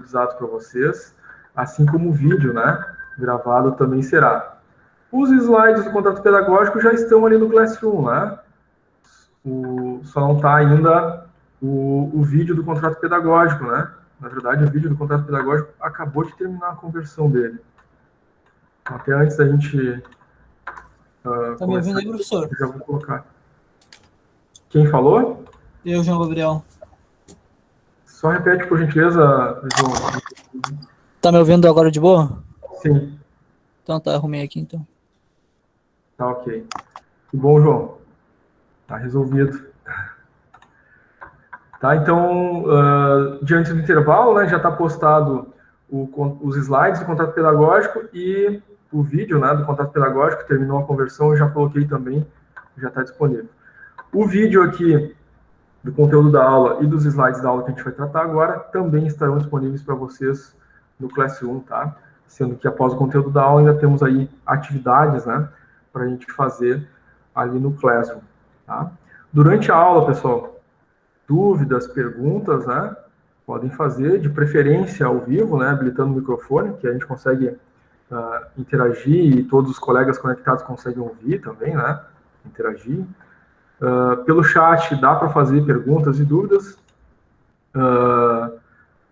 disponibilizado para vocês, assim como o vídeo, né, gravado também será. Os slides do contrato pedagógico já estão ali no Classroom, né? Só não está ainda o vídeo do contrato pedagógico, né? Na verdade, o vídeo do contrato pedagógico acabou de terminar a conversão dele. Até antes da gente Tá me ouvindo aí, professor? eu já vou colocar. Quem falou? Eu, João Gabriel. Só repete, por gentileza, João. Tá me ouvindo agora de boa? Sim. Então tá, arrumei aqui então. Tá ok. Que bom, João. Tá resolvido. Tá, então, diante do intervalo, né, já está postado os slides do contrato pedagógico e o vídeo, né, do contrato pedagógico, terminou a conversão, eu já coloquei também, já está disponível. O vídeo aqui do conteúdo da aula e dos slides da aula que a gente vai tratar agora também estarão disponíveis para vocês no Classroom, tá? Sendo que após o conteúdo da aula ainda temos aí atividades, né, para a gente fazer ali no Classroom, tá? Durante a aula, pessoal, dúvidas, perguntas, né, podem fazer, de preferência ao vivo, né, habilitando o microfone, que a gente consegue interagir e todos os colegas conectados conseguem ouvir também, né, interagir. Pelo chat dá para fazer perguntas e dúvidas.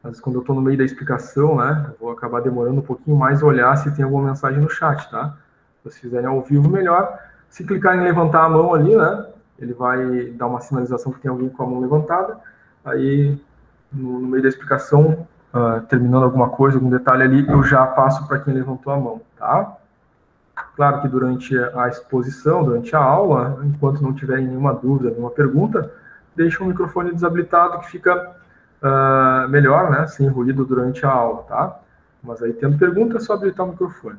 Mas quando eu estou no meio da explicação, né, eu vou acabar demorando um pouquinho mais a olhar se tem alguma mensagem no chat, tá? Se vocês fizerem ao vivo, melhor. Se clicar em levantar a mão ali, né, ele vai dar uma sinalização que tem alguém com a mão levantada. Aí, no meio da explicação, terminando alguma coisa, algum detalhe ali, eu já passo para quem levantou a mão, tá? Claro que durante a exposição, durante a aula, enquanto não tiverem nenhuma dúvida, nenhuma pergunta, deixa o microfone desabilitado, que fica melhor, né, sem ruído durante a aula, tá? Mas aí, tendo pergunta, é só habilitar o microfone.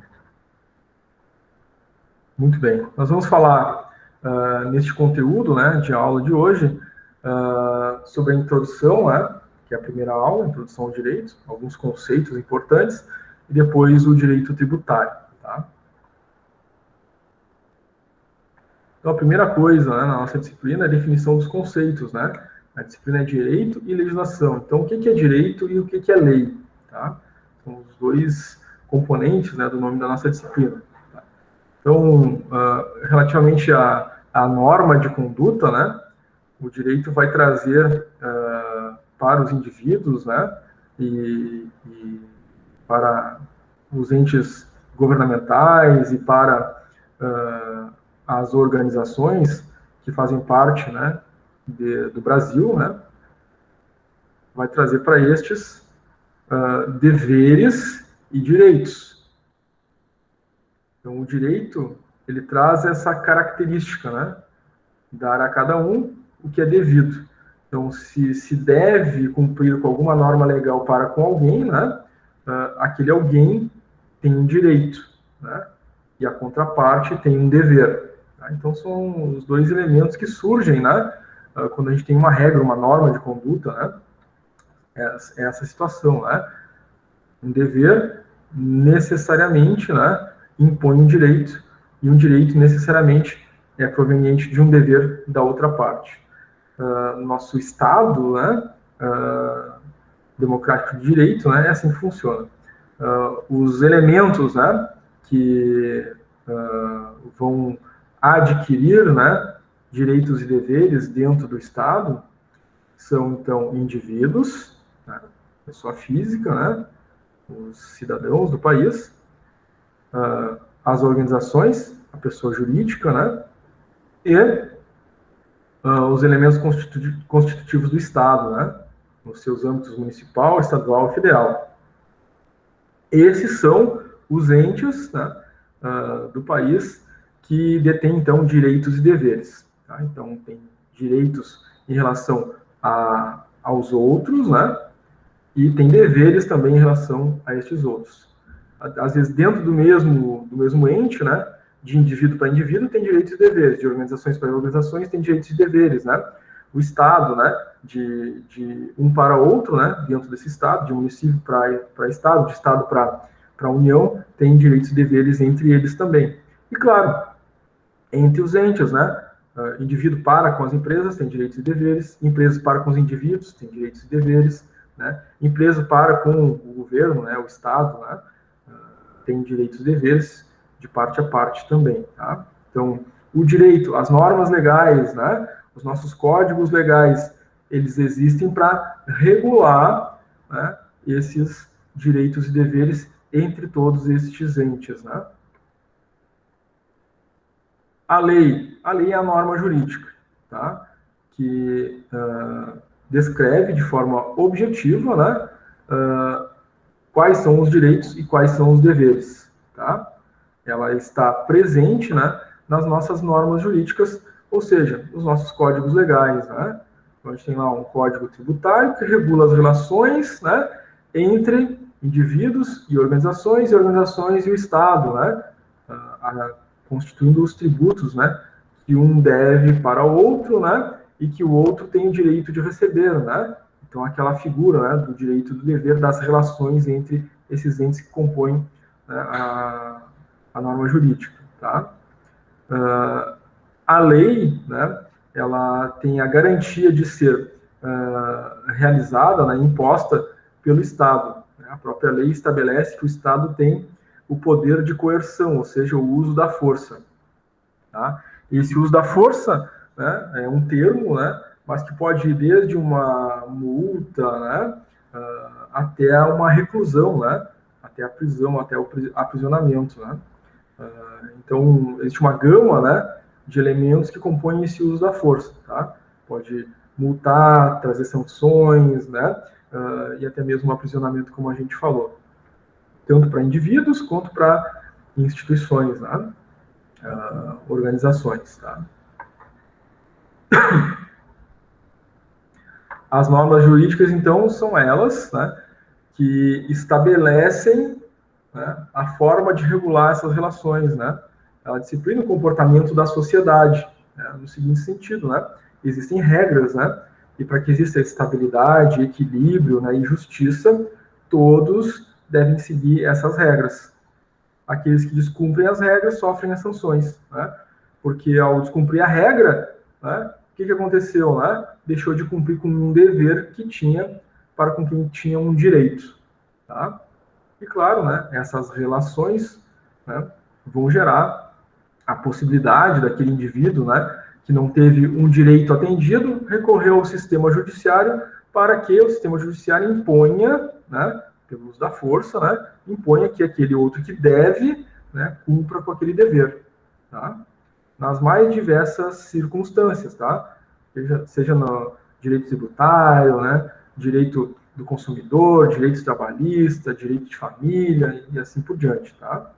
Muito bem. Nós vamos falar neste conteúdo, né, de aula de hoje, sobre a introdução, né, que é a primeira aula, introdução ao direito, alguns conceitos importantes, e depois o direito tributário, tá? Então, a primeira coisa, né, na nossa disciplina é a definição dos conceitos, né? A disciplina é direito e legislação. Então, o que é direito e o que é lei, tá? São os dois componentes, né, do nome da nossa disciplina. Tá? Então, relativamente à norma de conduta, né, o direito vai trazer para os indivíduos, né, e para os entes governamentais e para as organizações que fazem parte, né, do Brasil, né, vai trazer para estes deveres e direitos. Então, o direito, ele traz essa característica, né, dar a cada um o que é devido. Então, se deve cumprir com alguma norma legal para com alguém, né, aquele alguém tem um direito, né, e a contraparte tem um dever. Tá? Então, são os dois elementos que surgem, né, quando a gente tem uma regra, uma norma de conduta, né, essa situação, né, um dever necessariamente, né, impõe um direito, e um direito necessariamente é proveniente de um dever da outra parte. Nosso Estado, né, democrático de direito, né, é assim que funciona. Os elementos, né, que vão adquirir, né, direitos e deveres dentro do Estado são, então, indivíduos, né, pessoa física, né, os cidadãos do país, as organizações, a pessoa jurídica, né, e os elementos constitutivos do Estado, né, nos seus âmbitos municipal, estadual e federal. Esses são os entes, né, do país que detêm, então, direitos e deveres. Tá? Então, tem direitos em relação aos outros, né, e tem deveres também em relação a estes outros. Às vezes, dentro do mesmo ente, né, de indivíduo para indivíduo, tem direitos e deveres, de organizações para organizações, tem direitos e deveres, né? O Estado, né, de um para outro, né, dentro desse Estado, de município para Estado, de Estado para União, tem direitos e deveres entre eles também. E, claro, entre os entes, né, indivíduo para com as empresas, tem direitos e deveres, empresas para com os indivíduos, tem direitos e deveres, né? Empresa para com o governo, né, o Estado, né, tem direitos e deveres de parte a parte também, tá? Então, o direito, as normas legais, né, os nossos códigos legais, eles existem para regular, né, esses direitos e deveres entre todos estes entes, né? A lei é a norma jurídica, tá? Que descreve de forma objetiva, né, quais são os direitos e quais são os deveres, tá? Ela está presente, né, nas nossas normas jurídicas, ou seja, nos nossos códigos legais, né? Então, a gente tem lá um código tributário que regula as relações, né, entre indivíduos e organizações e o Estado, né? Constituindo os tributos, né, que um deve para o outro, né, e que o outro tem o direito de receber, né? Então, aquela figura, né, do direito e do dever, das relações entre esses entes que compõem, né, a norma jurídica, tá? A lei, né, ela tem a garantia de ser realizada, né, imposta pelo Estado. Né? A própria lei estabelece que o Estado tem o poder de coerção, ou seja, o uso da força. Tá? Esse uso da força, né, é um termo, né, mas que pode ir desde uma multa, né, até uma reclusão, né, até a prisão, até o aprisionamento, né. Então, existe uma gama, né, de elementos que compõem esse uso da força, tá? Pode multar, trazer sanções, né, e até mesmo um aprisionamento, como a gente falou, tanto para indivíduos quanto para instituições, né, organizações, tá? As normas jurídicas, então, são elas, né, que estabelecem, né, a forma de regular essas relações, né? Ela disciplina o comportamento da sociedade, né, no seguinte sentido, né? Existem regras, né? E para que exista estabilidade, equilíbrio, né, e justiça, todos devem seguir essas regras. Aqueles que descumprem as regras sofrem as sanções, né? Porque ao descumprir a regra, né, o que aconteceu, né? Deixou de cumprir com um dever que tinha para com quem tinha um direito, tá? E claro, né, essas relações, né, vão gerar a possibilidade daquele indivíduo, né, que não teve um direito atendido, recorrer ao sistema judiciário para que o sistema judiciário imponha, né, pelo uso da força, né, imponha que aquele outro que deve, né, cumpra com aquele dever, tá? Nas mais diversas circunstâncias, tá? Seja no direito tributário, né, direito do consumidor, direito trabalhista, direito de família e assim por diante, tá?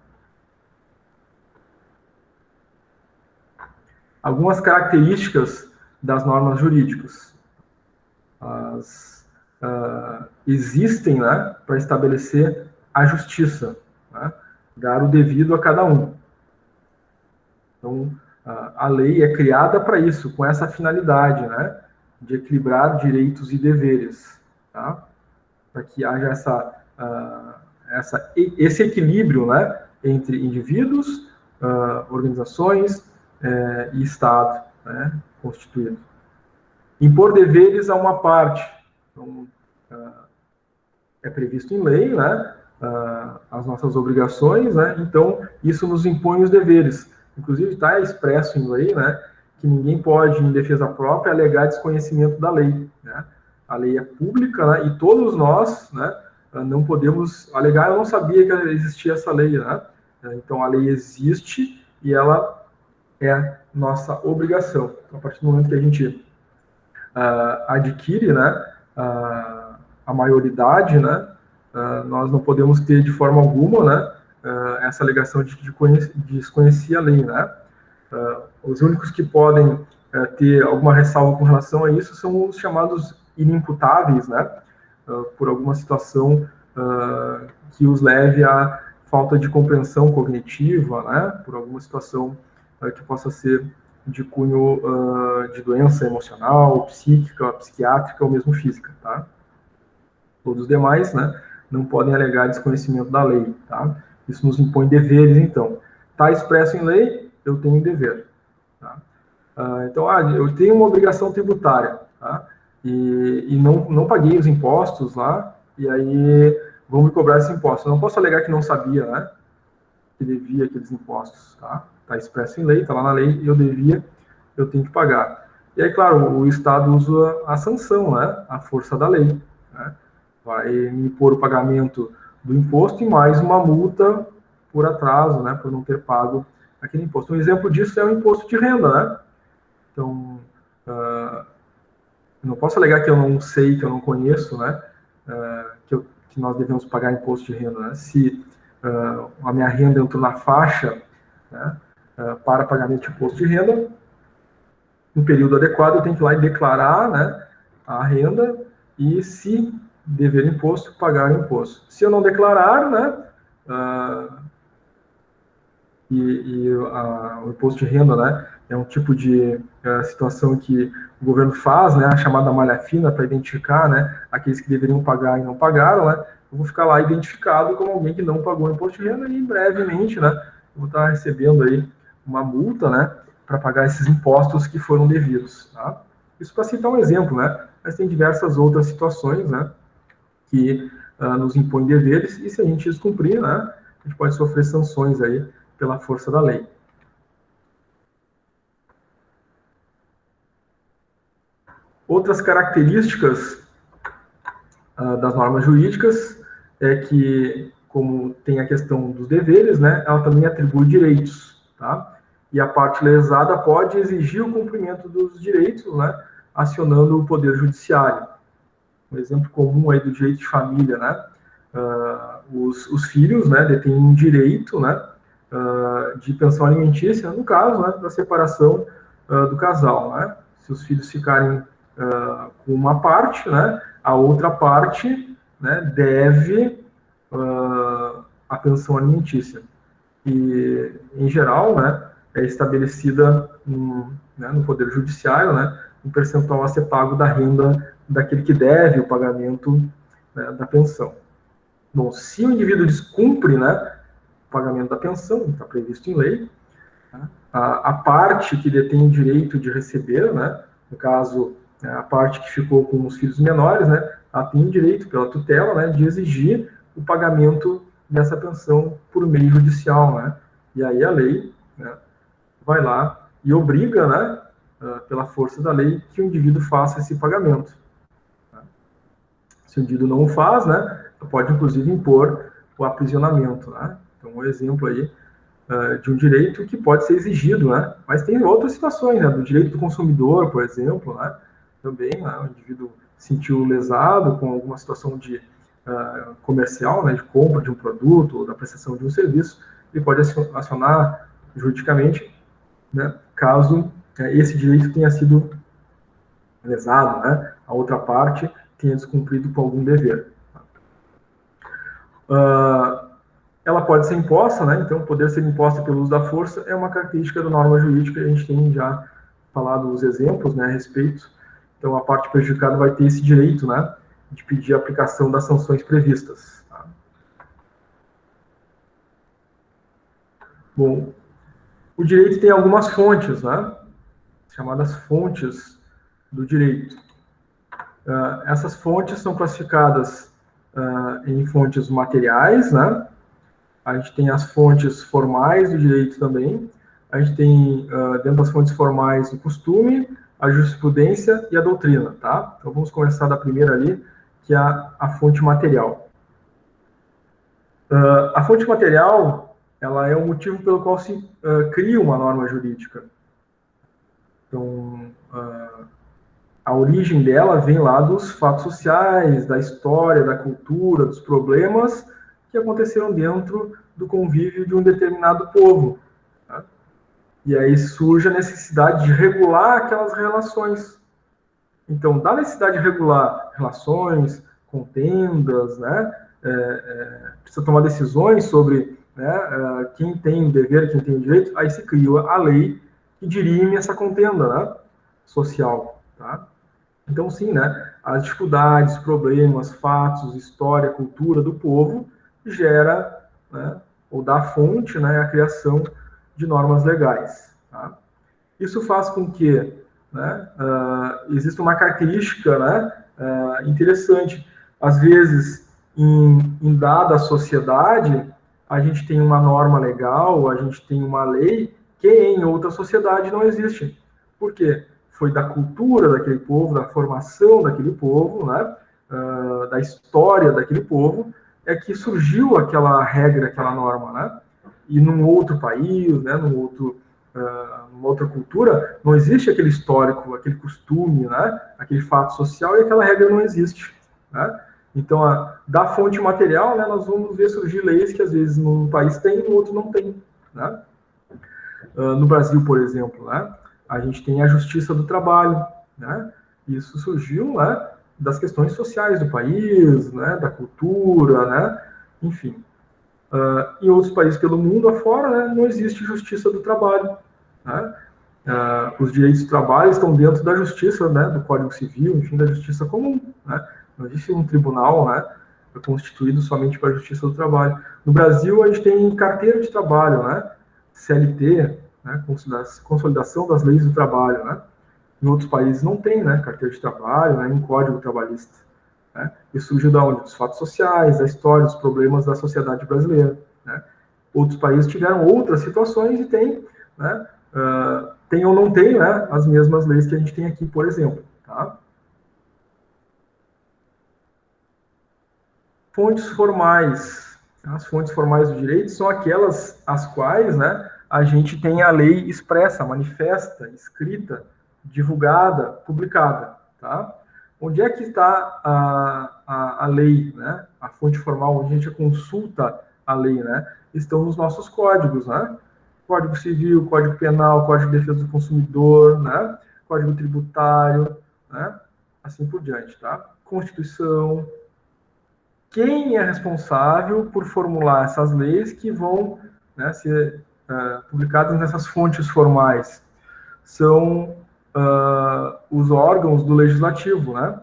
Algumas características das normas jurídicas. Existem, né, para estabelecer a justiça, né, dar o devido a cada um. Então, a lei é criada para isso, com essa finalidade, né, de equilibrar direitos e deveres, tá? Para que haja esse equilíbrio, né, entre indivíduos, organizações e Estado, né, constituído. Impor deveres a uma parte. Então, é previsto em lei, né, as nossas obrigações, né, então isso nos impõe os deveres. Inclusive está expresso em lei, né, que ninguém pode, em defesa própria, alegar desconhecimento da lei, né? A lei é pública, né, e todos nós, né, não podemos alegar, eu não sabia que existia essa lei, né? Então a lei existe e ela é nossa obrigação. Então, a partir do momento que a gente adquire, né, a maioridade, né, nós não podemos ter de forma alguma, né, essa alegação de desconhecer a lei, né? Os únicos que podem ter alguma ressalva com relação a isso são os chamados inimputáveis, né, por alguma situação que os leve à falta de compreensão cognitiva, né, por alguma situação que possa ser de cunho de doença emocional, psíquica, psiquiátrica ou mesmo física, tá? Todos os demais, né, não podem alegar desconhecimento da lei, tá? Isso nos impõe deveres, então. Está expresso em lei, eu tenho dever, tá? Então, eu tenho uma obrigação tributária, tá? e não paguei os impostos lá, e aí vão me cobrar esse imposto. Eu não posso alegar que não sabia, né, que devia aqueles impostos, tá? Está expresso em lei, está lá na lei, eu devia, eu tenho que pagar. E aí, claro, o Estado usa a sanção, né, a força da lei, né? Vai me impor o pagamento do imposto e mais uma multa por atraso, né, por não ter pago aquele imposto. Um exemplo disso é o imposto de renda, né? Então, eu não posso alegar que eu não sei, que eu não conheço, né, que nós devemos pagar imposto de renda, né? Se a minha renda entrou na faixa, né, para pagamento de imposto de renda, no período adequado eu tenho que ir lá e declarar, né, a renda e, se dever imposto, pagar o imposto. Se eu não declarar, né, o imposto de renda, né, é um tipo de situação que o governo faz, né, a chamada malha fina, para identificar, né, aqueles que deveriam pagar e não pagaram, né, eu vou ficar lá identificado como alguém que não pagou o imposto de renda e, brevemente, né, eu vou estar recebendo aí uma multa, né, para pagar esses impostos que foram devidos, tá? Isso para citar um exemplo, né, mas tem diversas outras situações, né, que nos impõem deveres, e se a gente descumprir, né, a gente pode sofrer sanções aí pela força da lei. Outras características das normas jurídicas é que, como tem a questão dos deveres, né, ela também atribui direitos, tá? E a parte lesada pode exigir o cumprimento dos direitos, né, acionando o poder judiciário. Um exemplo comum aí do direito de família, né? Os filhos, né, detêm um direito, né, de pensão alimentícia, no caso, né, da separação do casal, né? Se os filhos ficarem com uma parte, né, a outra parte, né, deve a pensão alimentícia. E, em geral, né, é estabelecida no Poder Judiciário, né, um percentual a ser pago da renda daquele que deve o pagamento, né, da pensão. Bom, se o indivíduo descumpre, né, o pagamento da pensão, está previsto em lei, né, a parte que detém o direito de receber, né, no caso, a parte que ficou com os filhos menores, né, ela tem o direito, pela tutela, né, de exigir o pagamento dessa pensão por meio judicial, né? E aí a lei, né, vai lá e obriga, né, pela força da lei, que o indivíduo faça esse pagamento. Se o indivíduo não o faz, né, pode inclusive impor o aprisionamento, né? Então, um exemplo aí de um direito que pode ser exigido, né? Mas tem outras situações, né? Do direito do consumidor, por exemplo, né? Também, né, o indivíduo se sentiu lesado com alguma situação de comercial, né, de compra de um produto ou da prestação de um serviço, ele pode acionar juridicamente, né, caso esse direito tenha sido lesado, né, a outra parte tenha descumprido com algum dever. Ela pode ser imposta, né, então poder ser imposta pelo uso da força é uma característica da norma jurídica, a gente tem já falado os exemplos, né, a respeito. Então a parte prejudicada vai ter esse direito, né, de pedir a aplicação das sanções previstas. Tá? Bom, o direito tem algumas fontes, né, chamadas fontes do direito. Essas fontes são classificadas em fontes materiais, né? A gente tem as fontes formais do direito também. A gente tem, dentro das fontes formais, o costume, a jurisprudência e a doutrina, tá? Então, vamos começar da primeira ali, que é a fonte material. A fonte material, ela é o motivo pelo qual se cria uma norma jurídica. Então, a origem dela vem lá dos fatos sociais, da história, da cultura, dos problemas que aconteceram dentro do convívio de um determinado povo. Tá? E aí surge a necessidade de regular aquelas relações. Então, da necessidade de regular relações, contendas, né, precisa tomar decisões sobre, né, quem tem o dever, quem tem o direito, aí se cria a lei que dirime essa contenda, né, social. Tá? Então, sim, né, as dificuldades, problemas, fatos, história, cultura do povo gera, né, ou dá fonte, né, à criação de normas legais. Tá? Isso faz com que né, existe uma característica, né, interessante. Às vezes, em dada sociedade, a gente tem uma norma legal, a gente tem uma lei que em outra sociedade não existe. Por quê? Foi da cultura daquele povo, da formação daquele povo, né, da história daquele povo, é que surgiu aquela regra, aquela norma, né? E num outro país, né, numa outra cultura, não existe aquele histórico, aquele costume, né, aquele fato social, e aquela regra não existe, né? Então, da fonte material, né, nós vamos ver surgir leis que às vezes num país tem e no outro não tem, né? No Brasil, por exemplo, né, a gente tem a Justiça do Trabalho, né? Isso surgiu, né, das questões sociais do país, né, da cultura, né, enfim. Em outros países pelo mundo afora, né, não existe justiça do trabalho, né? Os direitos do trabalho estão dentro da justiça, né, do Código Civil, enfim, da justiça comum, né? Não existe um tribunal, né, constituído somente para a justiça do trabalho. No Brasil, a gente tem carteira de trabalho, né, CLT, né, consolidação das leis do trabalho, né? Em outros países não tem, né, carteira de trabalho, né, um código trabalhista, né? Isso surgiu da onde? Dos fatos sociais, da história, dos problemas da sociedade brasileira, né? Outros países tiveram outras situações e tem, né, tem ou não tem, né, as mesmas leis que a gente tem aqui, por exemplo, tá? Fontes formais. As fontes formais do direito são aquelas as quais, né, a gente tem a lei expressa, manifesta, escrita, divulgada, publicada, tá? Onde é que está a lei, né? A fonte formal, onde a gente consulta a lei, né? Estão nos nossos códigos, né? Código Civil, Código Penal, Código de Defesa do Consumidor, né? Código Tributário, né? Assim por diante, tá? Constituição. Quem é responsável por formular essas leis que vão, né, ser publicadas nessas fontes formais? São os órgãos do legislativo, né,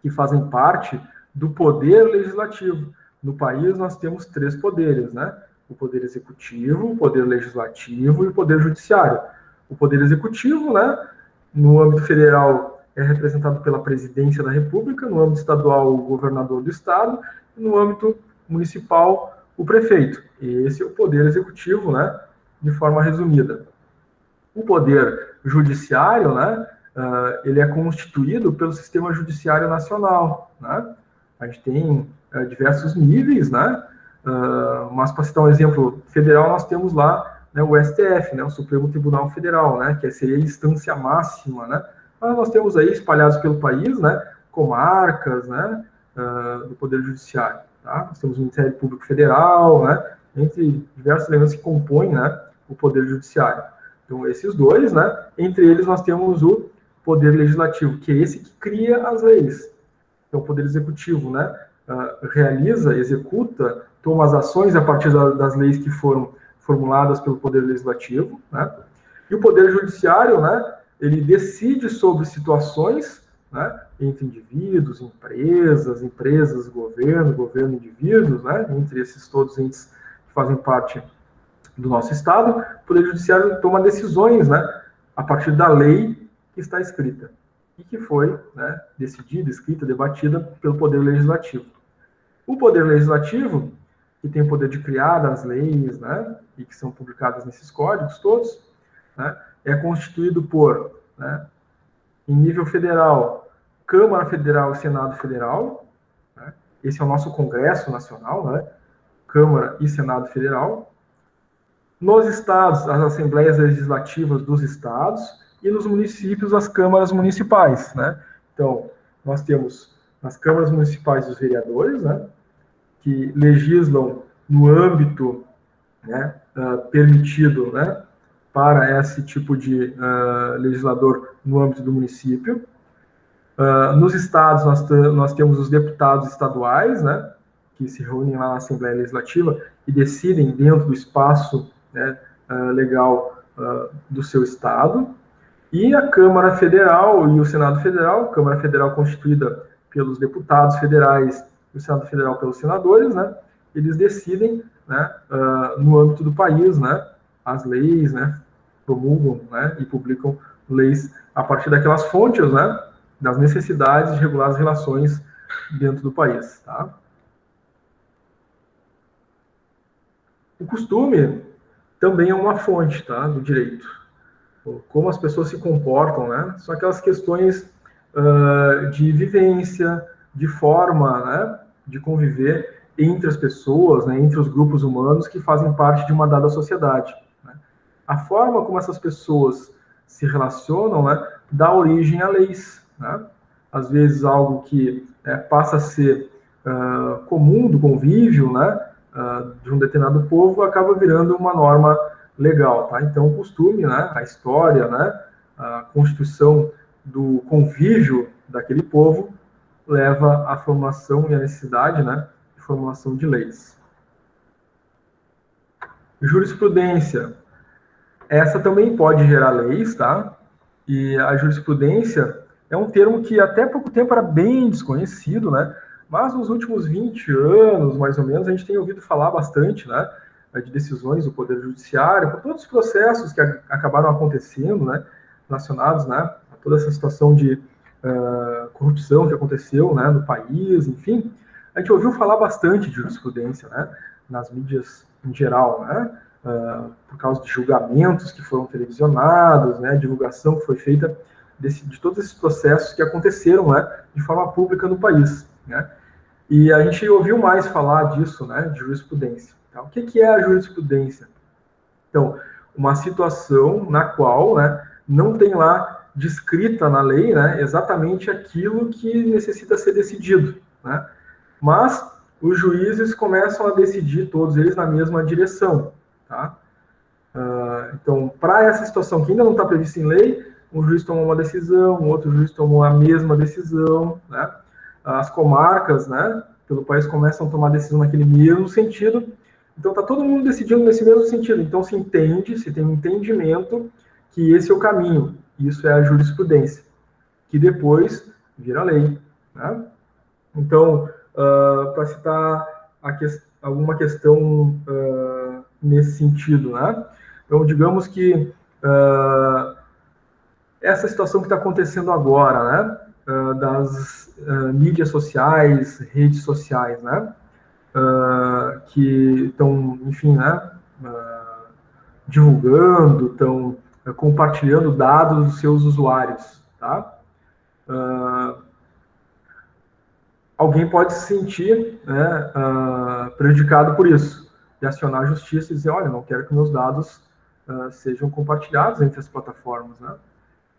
que fazem parte do poder legislativo. No país, nós temos 3 poderes, né? O poder executivo, o poder legislativo e o poder judiciário. O poder executivo, né, no âmbito federal, é representado pela presidência da República, no âmbito estadual, o governador do estado, e no âmbito municipal, o prefeito. Esse é o poder executivo, né, de forma resumida. O poder judiciário, né, ele é constituído pelo sistema judiciário nacional, né? A gente tem diversos níveis, né? Mas para citar um exemplo federal, nós temos lá, né, o STF, né, o Supremo Tribunal Federal, né, que seria a instância máxima, né? Mas nós temos aí espalhados pelo país, né, comarcas, né, do poder judiciário, tá? Nós temos o Ministério Público Federal, né, entre diversos elementos que compõem, né, o poder judiciário. Então, esses dois, né? Entre eles, nós temos o poder legislativo, que é esse que cria as leis. Então, o poder executivo, né? Realiza, executa, toma as ações a partir das leis que foram formuladas pelo poder legislativo, né? E o poder judiciário, né? Ele decide sobre situações, né? Entre indivíduos, empresas, governo, indivíduos, né? Entre esses todos entes que fazem parte do nosso Estado, o Poder Judiciário toma decisões, né, a partir da lei que está escrita e que foi, né, decidida, escrita, debatida pelo Poder Legislativo. O Poder Legislativo, que tem o poder de criar as leis, né, e que são publicadas nesses códigos todos, né, é constituído por, né, em nível federal, Câmara Federal e Senado Federal, né, esse é o nosso Congresso Nacional, né, Câmara e Senado Federal. Nos estados, as assembleias legislativas dos estados, e nos municípios, as câmaras municipais, né? Então, nós temos as câmaras municipais dos vereadores, né, que legislam no âmbito, né, permitido, né, para esse tipo de legislador no âmbito do município. Nos estados, nós temos os deputados estaduais, né, que se reúnem lá na Assembleia Legislativa e decidem dentro do espaço, né, legal do seu estado, e a Câmara Federal e o Senado Federal, Câmara Federal constituída pelos deputados federais e o Senado Federal pelos senadores, né, eles decidem, né, no âmbito do país, né, as leis, né, promulgam, né, e publicam leis a partir daquelas fontes, né, das necessidades de regular as relações dentro do país, tá? O costume também é uma fonte, tá, do direito. Como as pessoas se comportam, né, são aquelas questões de vivência, de forma, né, de conviver entre as pessoas, né, entre os grupos humanos que fazem parte de uma dada sociedade, né? A forma como essas pessoas se relacionam, né, dá origem a leis, né? Às vezes algo que passa a ser comum do convívio, né, de um determinado povo acaba virando uma norma legal, tá? Então o costume, né, a história, né, a constituição do convívio daquele povo leva à formação e à necessidade, né, de formulação de leis. Jurisprudência. Essa também pode gerar leis, tá? E a jurisprudência é um termo que até pouco tempo era bem desconhecido, né? Mas nos últimos 20 anos, mais ou menos, a gente tem ouvido falar bastante, né, de decisões do Poder Judiciário, por todos os processos que acabaram acontecendo, né, relacionados, né, a toda essa situação de corrupção que aconteceu, né, no país, enfim. A gente ouviu falar bastante de jurisprudência, né, nas mídias em geral, né, por causa de julgamentos que foram televisionados, né, divulgação que foi feita de todos esses processos que aconteceram, né, de forma pública no país, né. E a gente ouviu mais falar disso, né, de jurisprudência. Tá? O que é a jurisprudência? Então, uma situação na qual, né, não tem lá descrita na lei, né, exatamente aquilo que necessita ser decidido, né, mas os juízes começam a decidir todos eles na mesma direção, tá? Então, para essa situação que ainda não está prevista em lei, um juiz tomou uma decisão, um outro juiz tomou a mesma decisão, né? As comarcas, né, pelo país começam a tomar decisão naquele mesmo sentido. Então, está todo mundo decidindo nesse mesmo sentido. Então, se tem um entendimento que esse é o caminho. Isso é a jurisprudência, que depois vira lei, né? Então, para citar alguma questão nesse sentido, né? Então, digamos que essa situação que está acontecendo agora, né, das mídias sociais, redes sociais, né, que estão, enfim, né, divulgando, estão compartilhando dados dos seus usuários, tá? Alguém pode se sentir, né, prejudicado por isso, e acionar a justiça e dizer, olha, não quero que meus dados sejam compartilhados entre as plataformas, né?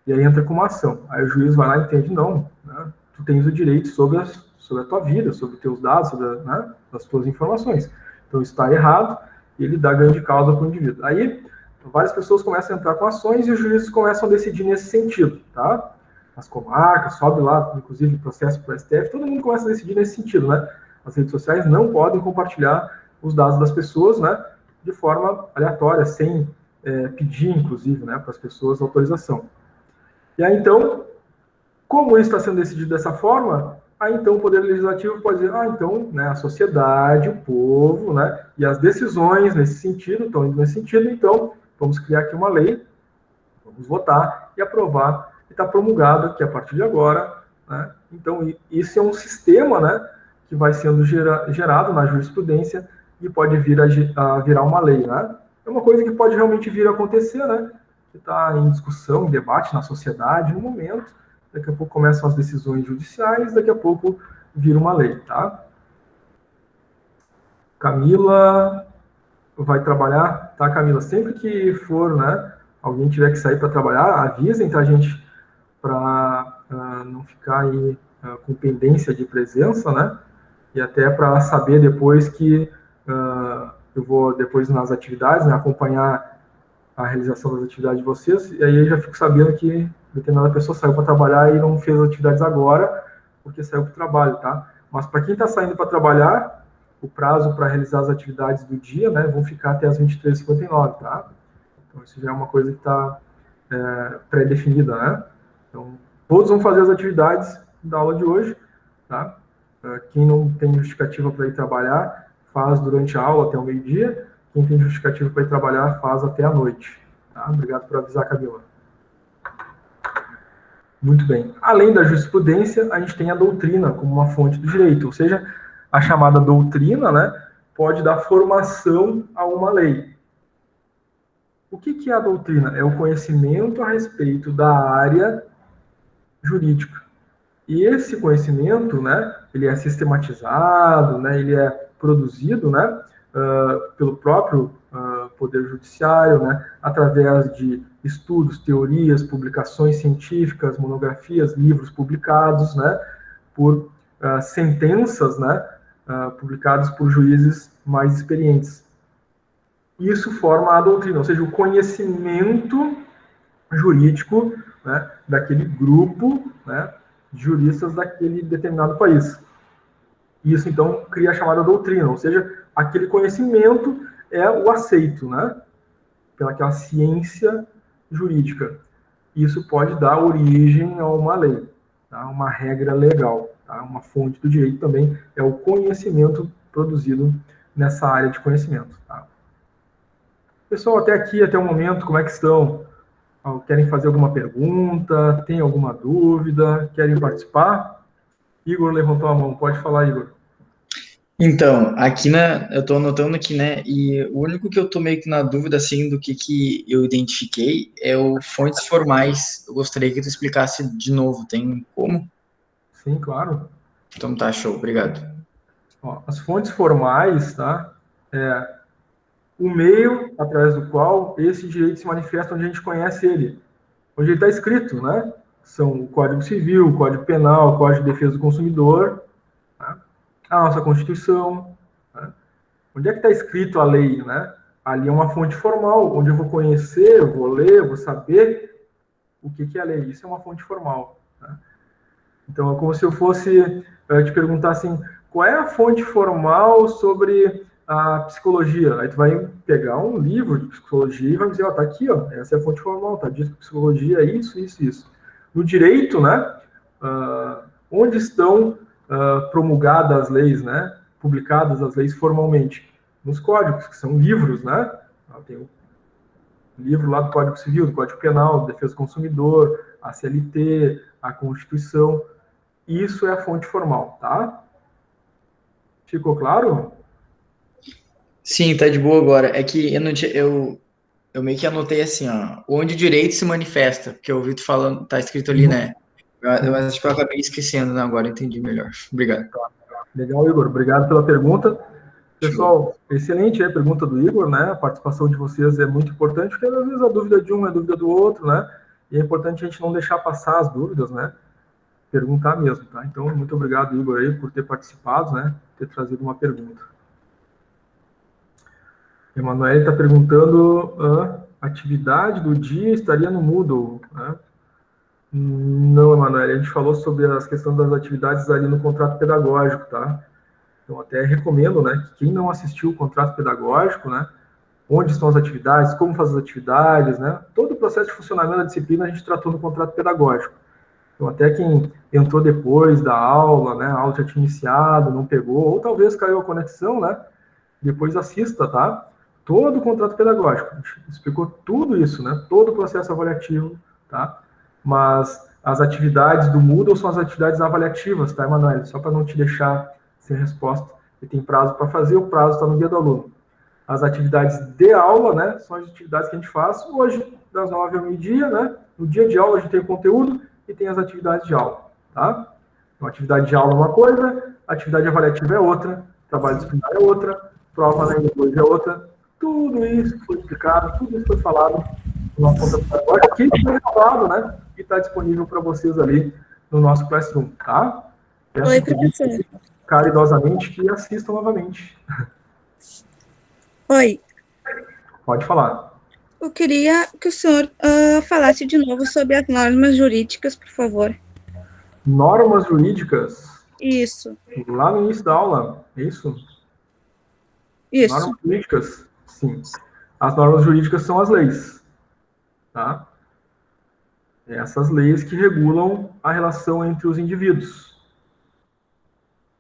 E aí entra com uma ação. Aí o juiz vai lá e entende, não, né? Tu tens o direito sobre a tua vida, sobre os teus dados, sobre né, as tuas informações. Então isso está errado, e ele dá grande causa para o indivíduo. Aí várias pessoas começam a entrar com ações e os juízes começam a decidir nesse sentido, tá? As comarcas, sobe lá, inclusive processo para o STF, todo mundo começa a decidir nesse sentido, né? As redes sociais não podem compartilhar os dados das pessoas, né, de forma aleatória, sem pedir, inclusive, né, para as pessoas autorização. E aí, então, como isso está sendo decidido dessa forma, aí, então, o Poder Legislativo pode dizer, então, né, a sociedade, o povo, né, e as decisões nesse sentido, estão indo nesse sentido, então, vamos criar aqui uma lei, vamos votar e aprovar, e está promulgada que a partir de agora, né, então, isso é um sistema, né, que vai sendo gerado na jurisprudência e pode vir a virar uma lei, né. É uma coisa que pode realmente vir a acontecer, né, que está em discussão, em debate na sociedade no momento, daqui a pouco começam as decisões judiciais, daqui a pouco vira uma lei, tá? Camila vai trabalhar, tá, Camila? Sempre que for, né, alguém tiver que sair para trabalhar, avisem, tá, gente? Para não ficar aí com pendência de presença, né? E até para saber depois que eu vou, depois nas atividades, né, acompanhar a realização das atividades de vocês, e aí eu já fico sabendo que determinada pessoa saiu para trabalhar e não fez as atividades agora, porque saiu para o trabalho, tá? Mas para quem está saindo para trabalhar, o prazo para realizar as atividades do dia, né, vão ficar até as 23h59, tá? Então, isso já é uma coisa que está pré-definida, né? Então, todos vão fazer as atividades da aula de hoje, tá? Quem não tem justificativa para ir trabalhar, faz durante a aula até o meio-dia. Quem tem justificativo para ir trabalhar, faz até a noite. Tá? Obrigado por avisar, Camila. Muito bem. Além da jurisprudência, a gente tem a doutrina como uma fonte do direito, ou seja, a chamada doutrina, né, pode dar formação a uma lei. O que é a doutrina? É o conhecimento a respeito da área jurídica. E esse conhecimento, né, ele é sistematizado, né, ele é produzido, né, pelo próprio Poder Judiciário, né, através de estudos, teorias, publicações científicas, monografias, livros publicados, né, por sentenças, né, publicadas por juízes mais experientes. Isso forma a doutrina, ou seja, o conhecimento jurídico, né, daquele grupo, né, de juristas daquele determinado país. Isso, então, cria a chamada doutrina, ou seja, aquele conhecimento é o aceito, né, pelaquela ciência jurídica. Isso pode dar origem a uma lei, tá, uma regra legal, tá, uma fonte do direito também é o conhecimento produzido nessa área de conhecimento. Tá. Pessoal, até aqui, até o momento, como é que estão? Querem fazer alguma pergunta? Tem alguma dúvida? Querem participar? Igor levantou a mão. Pode falar, Igor. Então, eu tô anotando aqui, né? E o único que eu tô meio que na dúvida, assim, do que eu identifiquei é o fontes formais. Eu gostaria que tu explicasse de novo. Tem como? Sim, claro. Então tá, show. Obrigado. As fontes formais, tá? É o meio através do qual esse direito se manifesta onde a gente conhece ele. Onde ele está escrito, né? São o Código Civil, o Código Penal, o Código de Defesa do Consumidor, tá? A nossa Constituição. Né? Onde é que está escrito a lei, né? Ali é uma fonte formal, onde eu vou conhecer, eu vou ler, eu vou saber o que é a lei. Isso é uma fonte formal. Tá? Então, é como se eu fosse te perguntar assim, qual é a fonte formal sobre a psicologia? Aí tu vai pegar um livro de psicologia e vai dizer, ó, tá aqui, ó, essa é a fonte formal, tá dito que psicologia é isso, isso, isso. No direito, né, onde estão promulgadas as leis, né, publicadas as leis formalmente? Nos códigos, que são livros, né, tem o livro lá do Código Civil, do Código Penal, Defesa do Consumidor, a CLT, a Constituição. Isso é a fonte formal, tá? Ficou claro? Sim, tá de boa agora. É que eu não tinha, eu meio que anotei assim, ó, onde o direito se manifesta, porque eu ouvi tu falando, tá escrito ali, né? Mas acho que eu acabei esquecendo, né? Agora entendi melhor. Obrigado. Legal, Igor. Obrigado pela pergunta. Pessoal, Show. excelente a pergunta do Igor, né? A participação de vocês é muito importante, porque às vezes a dúvida de um é a dúvida do outro, né? E é importante a gente não deixar passar as dúvidas, né? Perguntar mesmo, tá? Então, muito obrigado, Igor, aí, por ter participado, né? Ter trazido uma pergunta. Emanuele está perguntando, a atividade do dia estaria no Moodle, né? Não, Emanuele, a gente falou sobre as questões das atividades ali no contrato pedagógico, tá? Então, até recomendo, né, que quem não assistiu o contrato pedagógico, né, onde estão as atividades, como fazer as atividades, né, todo o processo de funcionamento da disciplina a gente tratou no contrato pedagógico. Então, até quem entrou depois da aula, né, a aula já tinha iniciado, não pegou, ou talvez caiu a conexão, né, depois assista, tá? Todo o contrato pedagógico, a gente explicou tudo isso, né, todo o processo avaliativo, tá? Mas as atividades do Moodle são as atividades avaliativas, tá, Emanuele? Só para não te deixar sem resposta, e tem prazo para fazer, o prazo está no guia do aluno. As atividades de aula, né, são as atividades que a gente faz hoje, das 9 ao meio-dia, né? No dia de aula a gente tem o conteúdo e tem as atividades de aula, tá? Então, atividade de aula é uma coisa, atividade avaliativa é outra, trabalho disciplinar é outra, prova na inglês é outra. Tudo isso foi explicado, tudo isso foi falado no nosso contrato pedagógico, que foi gravado, né? E está disponível para vocês ali no nosso Classroom, tá? Oi, professor. Caridosamente que assistam novamente. Oi. Pode falar. Eu queria que o senhor falasse de novo sobre as normas jurídicas, por favor. Normas jurídicas? Isso. Lá no início da aula, é isso? Isso. Normas jurídicas? Sim. As normas jurídicas são as leis, tá? Essas leis que regulam a relação entre os indivíduos.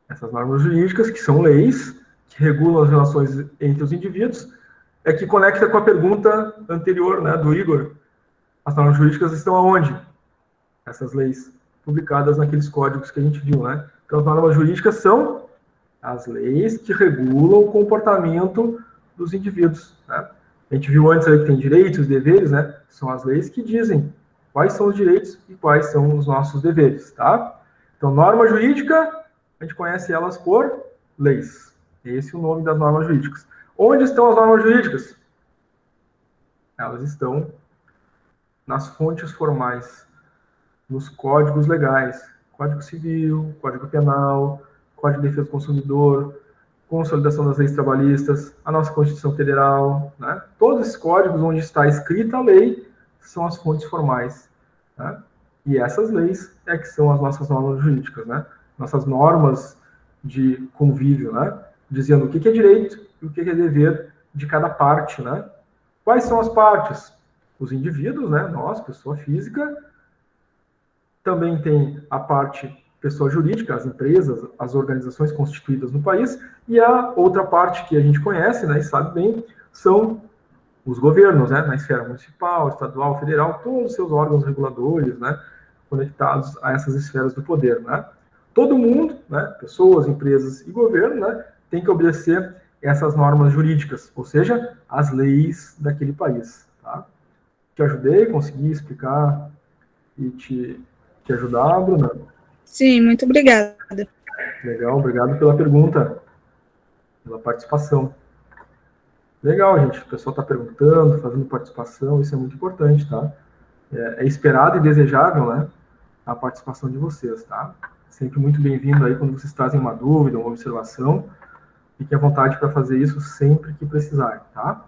Essas normas jurídicas, que são leis, que regulam as relações entre os indivíduos, é que conecta com a pergunta anterior, né, do Igor. As normas jurídicas estão aonde? essas leis publicadas naqueles códigos que a gente viu, né? Então, as normas jurídicas são as leis que regulam o comportamento dos indivíduos, né? A gente viu antes aí que tem direitos e deveres, né? São as leis que dizem quais são os direitos e quais são os nossos deveres, tá? Então, norma jurídica, a gente conhece elas por leis. Esse é o nome das normas jurídicas. Onde estão as normas jurídicas? Elas estão nas fontes formais, nos códigos legais, Código Civil, Código Penal, Código de Defesa do Consumidor, Consolidação das Leis Trabalhistas, a nossa Constituição Federal, né? Todos esses códigos onde está escrita a lei são as fontes formais, né? E essas leis é que são as nossas normas jurídicas, né? Nossas normas de convívio, né? Dizendo o que é direito e o que é dever de cada parte, né? Quais são as partes? Os indivíduos, né? Nós, pessoa física. Também tem a parte pessoa jurídica, as empresas, as organizações constituídas no país, e a outra parte que a gente conhece, né, e sabe bem, são os governos, né, na esfera municipal, estadual, federal, todos os seus órgãos reguladores, né, conectados a essas esferas do poder, né. Todo mundo, né, pessoas, empresas e governo, né, tem que obedecer essas normas jurídicas, ou seja, as leis daquele país, tá? Te ajudei, consegui explicar e te ajudar, Bruna? Sim, muito obrigada. Legal, obrigado pela pergunta, pela participação. Legal, gente, o pessoal está perguntando, fazendo participação, isso é muito importante, tá? É esperado e desejável, né, a participação de vocês, tá? Sempre muito bem-vindo aí quando vocês trazem uma dúvida, uma observação, fiquem à vontade para fazer isso sempre que precisarem, tá?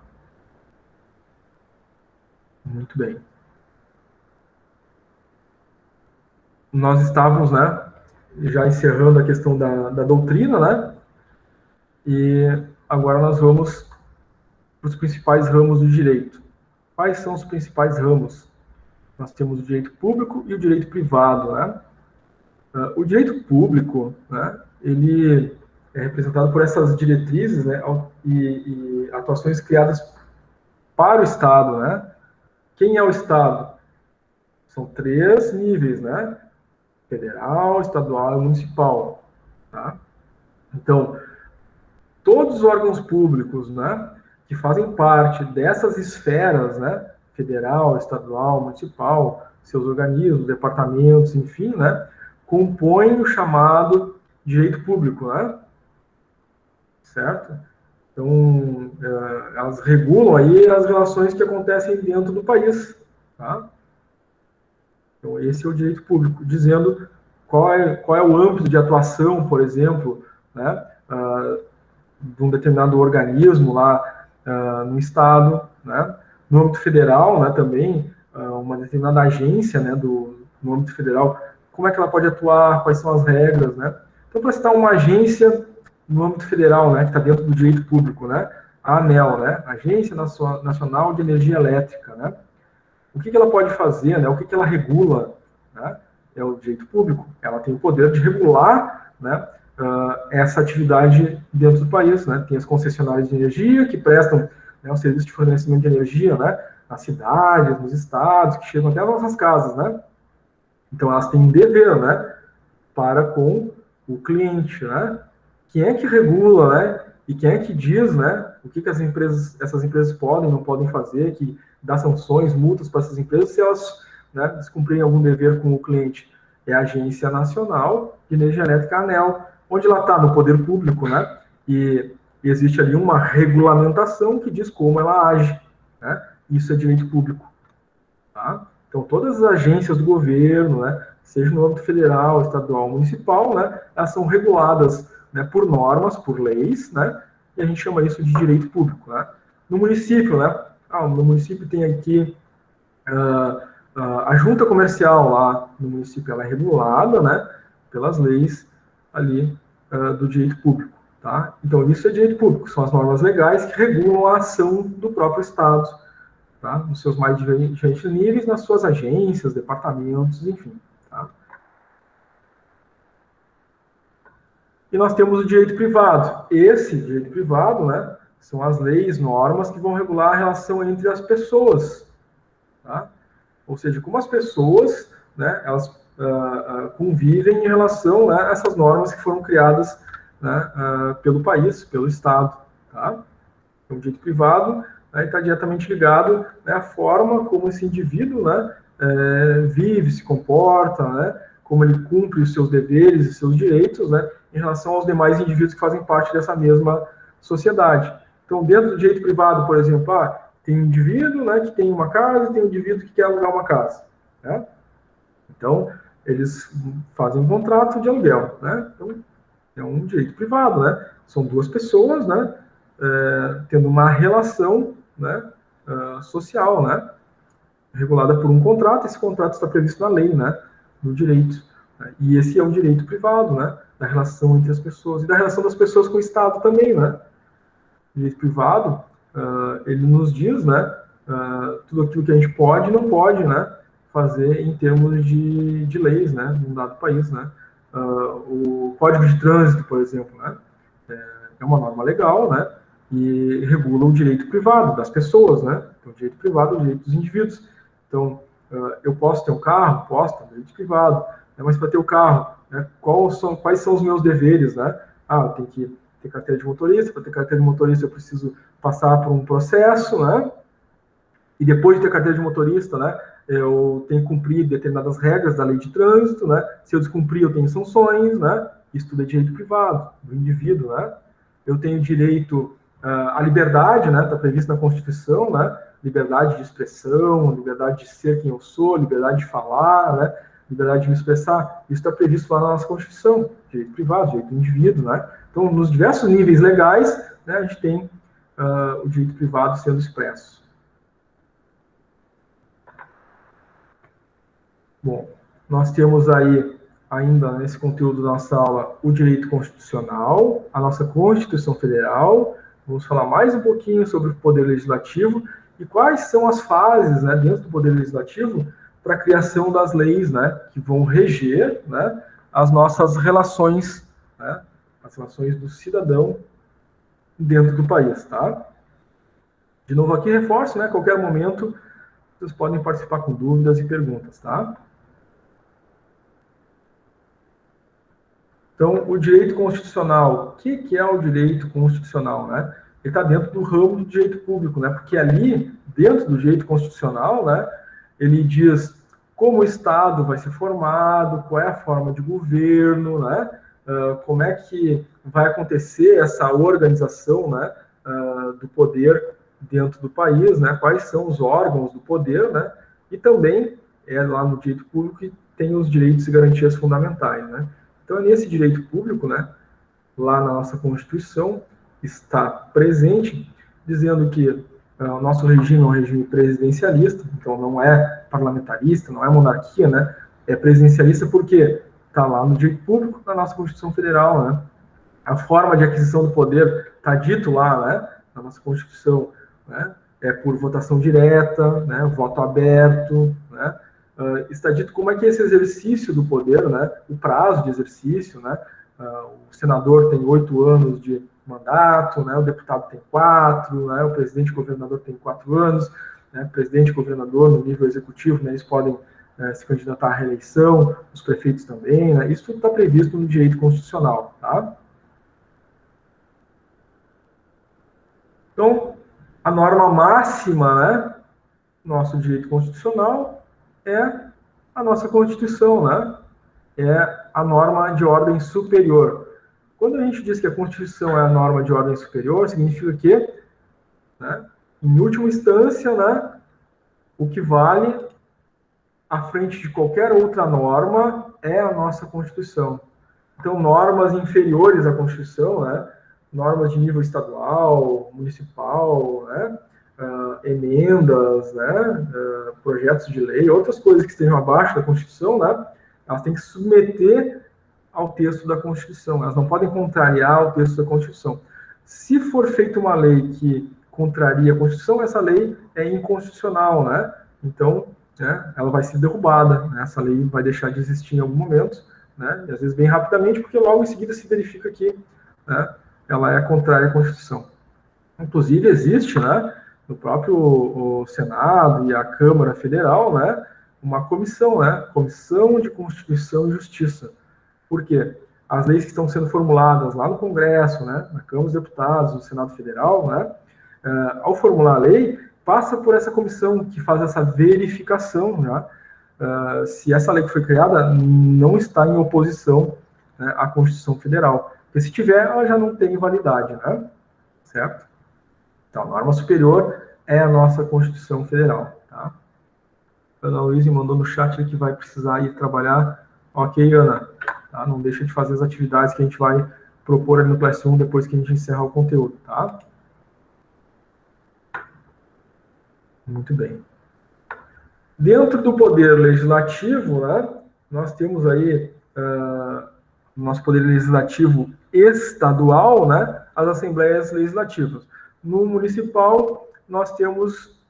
Muito bem. Nós estávamos, né, já encerrando a questão da doutrina, né, e agora nós vamos para os principais ramos do direito. Quais são os principais ramos? Nós temos o direito público e o direito privado, né? O direito público, né, ele é representado por essas diretrizes, né, e atuações criadas para o Estado, né? Quem é o Estado? São 3 níveis, né? Federal, estadual e municipal, tá? Então, todos os órgãos públicos, né, que fazem parte dessas esferas, né, federal, estadual, municipal, seus organismos, departamentos, enfim, né, compõem o chamado direito público, né? Certo? Então, elas regulam aí as relações que acontecem dentro do país, tá? Então, esse é o direito público, dizendo qual é o âmbito de atuação, por exemplo, né, de um determinado organismo lá no Estado, né? No âmbito federal, né, também, uma determinada agência, né, no âmbito federal, como é que ela pode atuar, quais são as regras, né? Então, para citar uma agência no âmbito federal, né, que está dentro do direito público, né, a ANEEL, né, Agência Nacional de Energia Elétrica, né? O que ela pode fazer, né? O que ela regula, né? É o direito público. Ela tem o poder de regular, né, essa atividade dentro do país, né? Tem as concessionárias de energia que prestam, né, o serviço de fornecimento de energia, né, nas cidades, nos estados, que chegam até as nossas casas, né? Então elas têm um dever, né, para com o cliente, né? Quem é que regula, né? E quem é que diz, né, o que essas empresas podem, não podem fazer, que dá sanções, multas para essas empresas se elas, né, descumprirem algum dever com o cliente? É a Agência Nacional de Energia Elétrica, a ANEEL, onde ela está no poder público, né? E existe ali uma regulamentação que diz como ela age, né? Isso é direito público, tá? Então, todas as agências do governo, né, seja no âmbito federal, estadual, municipal, né, elas são reguladas, né, por normas, por leis, né, e a gente chama isso de direito público, né. No município, né, no município tem aqui a junta comercial lá no município, ela é regulada, né, pelas leis ali do direito público, tá. Então, isso é direito público, são as normas legais que regulam a ação do próprio Estado, tá, nos seus mais diferentes níveis, nas suas agências, departamentos, enfim, tá. E nós temos o direito privado. Esse direito privado, né, são as leis, normas que vão regular a relação entre as pessoas, tá? Ou seja, como as pessoas né, elas convivem em relação, né, a essas normas que foram criadas, né, pelo país, pelo Estado. Tá? Então, o direito privado está diretamente ligado, né, à forma como esse indivíduo, né, vive, se comporta, né, como ele cumpre os seus deveres e seus direitos, né, em relação aos demais indivíduos que fazem parte dessa mesma sociedade. Então, dentro do direito privado, por exemplo, tem um indivíduo, né, que tem uma casa e tem um indivíduo que quer alugar uma casa. Né? Então, eles fazem um contrato de aluguel. Né? Então, é um direito privado. Né? São duas pessoas, né, tendo uma relação, né, social, né, regulada por um contrato. Esse contrato está previsto na lei, né, no direito. Né? E esse é o direito privado, né, da relação entre as pessoas e da relação das pessoas com o Estado também, né. O direito privado, ele nos diz, né, tudo aquilo que a gente pode e não pode, né, fazer em termos de leis, né, num dado país, né. O Código de Trânsito, por exemplo, né, é uma norma legal, né, e regula o direito privado das pessoas, né. Então, o direito privado é o direito dos indivíduos. Então, eu posso ter um carro? Posso, é direito privado. Né, mas para ter o carro, né, quais são os meus deveres, né? Eu tenho que ter carteira de motorista. Para ter carteira de motorista, eu preciso passar por um processo, né? E depois de ter carteira de motorista, né, eu tenho que cumprir determinadas regras da lei de trânsito, né? Se eu descumprir, eu tenho sanções, né? Isso tudo é direito privado do indivíduo, né? Eu tenho direito à liberdade, né? Está previsto na Constituição, né? Liberdade de expressão, liberdade de ser quem eu sou, liberdade de falar, né? Liberdade de me expressar. Isso está previsto lá na nossa Constituição, direito privado, direito do indivíduo, né? Então, nos diversos níveis legais, né, a gente tem o direito privado sendo expresso. Bom, nós temos aí, ainda nesse conteúdo da nossa aula, o direito constitucional, a nossa Constituição Federal. Vamos falar mais um pouquinho sobre o Poder Legislativo e quais são as fases, né, dentro do Poder Legislativo para a criação das leis, né, que vão reger, né, as nossas relações, né, as relações do cidadão dentro do país, tá? De novo aqui, reforço, né, a qualquer momento vocês podem participar com dúvidas e perguntas, tá? Então, o direito constitucional, o que é o direito constitucional, né? Ele está dentro do ramo do direito público, né? Porque ali, dentro do direito constitucional, né, ele diz como o Estado vai ser formado, qual é a forma de governo, né? Como é que vai acontecer essa organização, né, do poder dentro do país, né? Quais são os órgãos do poder, né? E também lá no direito público que tem os direitos e garantias fundamentais, né? Então, nesse direito público, né, lá na nossa Constituição, está presente, dizendo que o nosso regime é um regime presidencialista, então não é parlamentarista, não é monarquia, né, é presidencialista porque está lá no direito público, na nossa Constituição Federal, né. A forma de aquisição do poder está dito lá, né, na nossa Constituição, né, é por votação direta, né, voto aberto, né. Está dito como é que esse exercício do poder, né, o prazo de exercício, né, o senador tem 8 anos de mandato, né, o deputado tem 4, né, o presidente e governador tem 4 anos, né, o presidente e governador no nível executivo, né, eles podem se candidatar à reeleição, os prefeitos também, né, isso tudo está previsto no direito constitucional, tá? Então, a norma máxima, né, nosso direito constitucional é a nossa Constituição, né? É a norma de ordem superior. Quando a gente diz que a Constituição é a norma de ordem superior, significa que, né, em última instância, né, o que vale à frente de qualquer outra norma é a nossa Constituição. Então, normas inferiores à Constituição, né, normas de nível estadual, municipal, né, emendas, né, projetos de lei, outras coisas que estejam abaixo da Constituição, né, elas têm que se submeter ao texto da Constituição, elas não podem contrariar o texto da Constituição. Se for feita uma lei que contraria a Constituição, essa lei é inconstitucional, né, então, né, ela vai ser derrubada, né, essa lei vai deixar de existir em algum momento, né, e às vezes bem rapidamente, porque logo em seguida se verifica que, né, ela é contrária à Constituição. Inclusive, existe, né, no próprio Senado e a Câmara Federal, né, uma comissão, né? Comissão de Constituição e Justiça. Por quê? As leis que estão sendo formuladas lá no Congresso, né? Na Câmara dos Deputados, no Senado Federal, né? Ao formular a lei, passa por essa comissão que faz essa verificação, né? Se essa lei que foi criada não está em oposição, né, à Constituição Federal. Porque se tiver, ela já não tem validade, né? Certo? Então, a norma superior é a nossa Constituição Federal, tá? A Ana Luísa mandou no chat que vai precisar ir trabalhar. Ok, Ana. Tá? Não deixa de fazer as atividades que a gente vai propor ali no Classroom depois que a gente encerrar o conteúdo, tá? Muito bem. Dentro do poder legislativo, né, nós temos aí no nosso poder legislativo estadual, né, as assembleias legislativas. No municipal, nós temos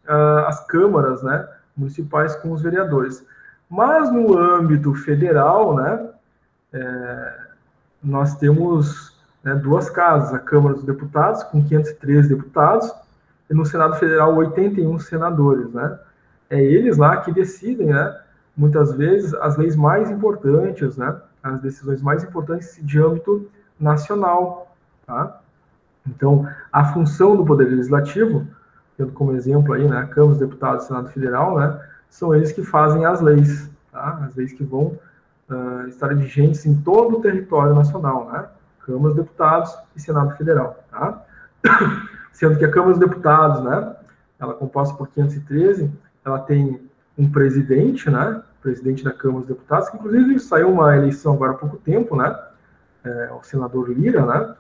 as câmaras, né, municipais com os vereadores. Mas no âmbito federal, né, nós temos, né, duas casas, a Câmara dos Deputados, com 513 deputados, e no Senado Federal, 81 senadores, né. É eles lá que decidem, né, muitas vezes, as leis mais importantes, né, as decisões mais importantes de âmbito nacional, tá? Então, a função do Poder Legislativo, tendo como exemplo aí, né, Câmara dos Deputados e Senado Federal, né, são eles que fazem as leis, tá? As leis que vão estar vigentes em todo o território nacional, né? Câmara dos Deputados e Senado Federal, tá? Sendo que a Câmara dos Deputados, né, ela é composta por 513, ela tem um presidente, né, presidente da Câmara dos Deputados, que inclusive saiu uma eleição agora há pouco tempo, né, o senador Lira, né,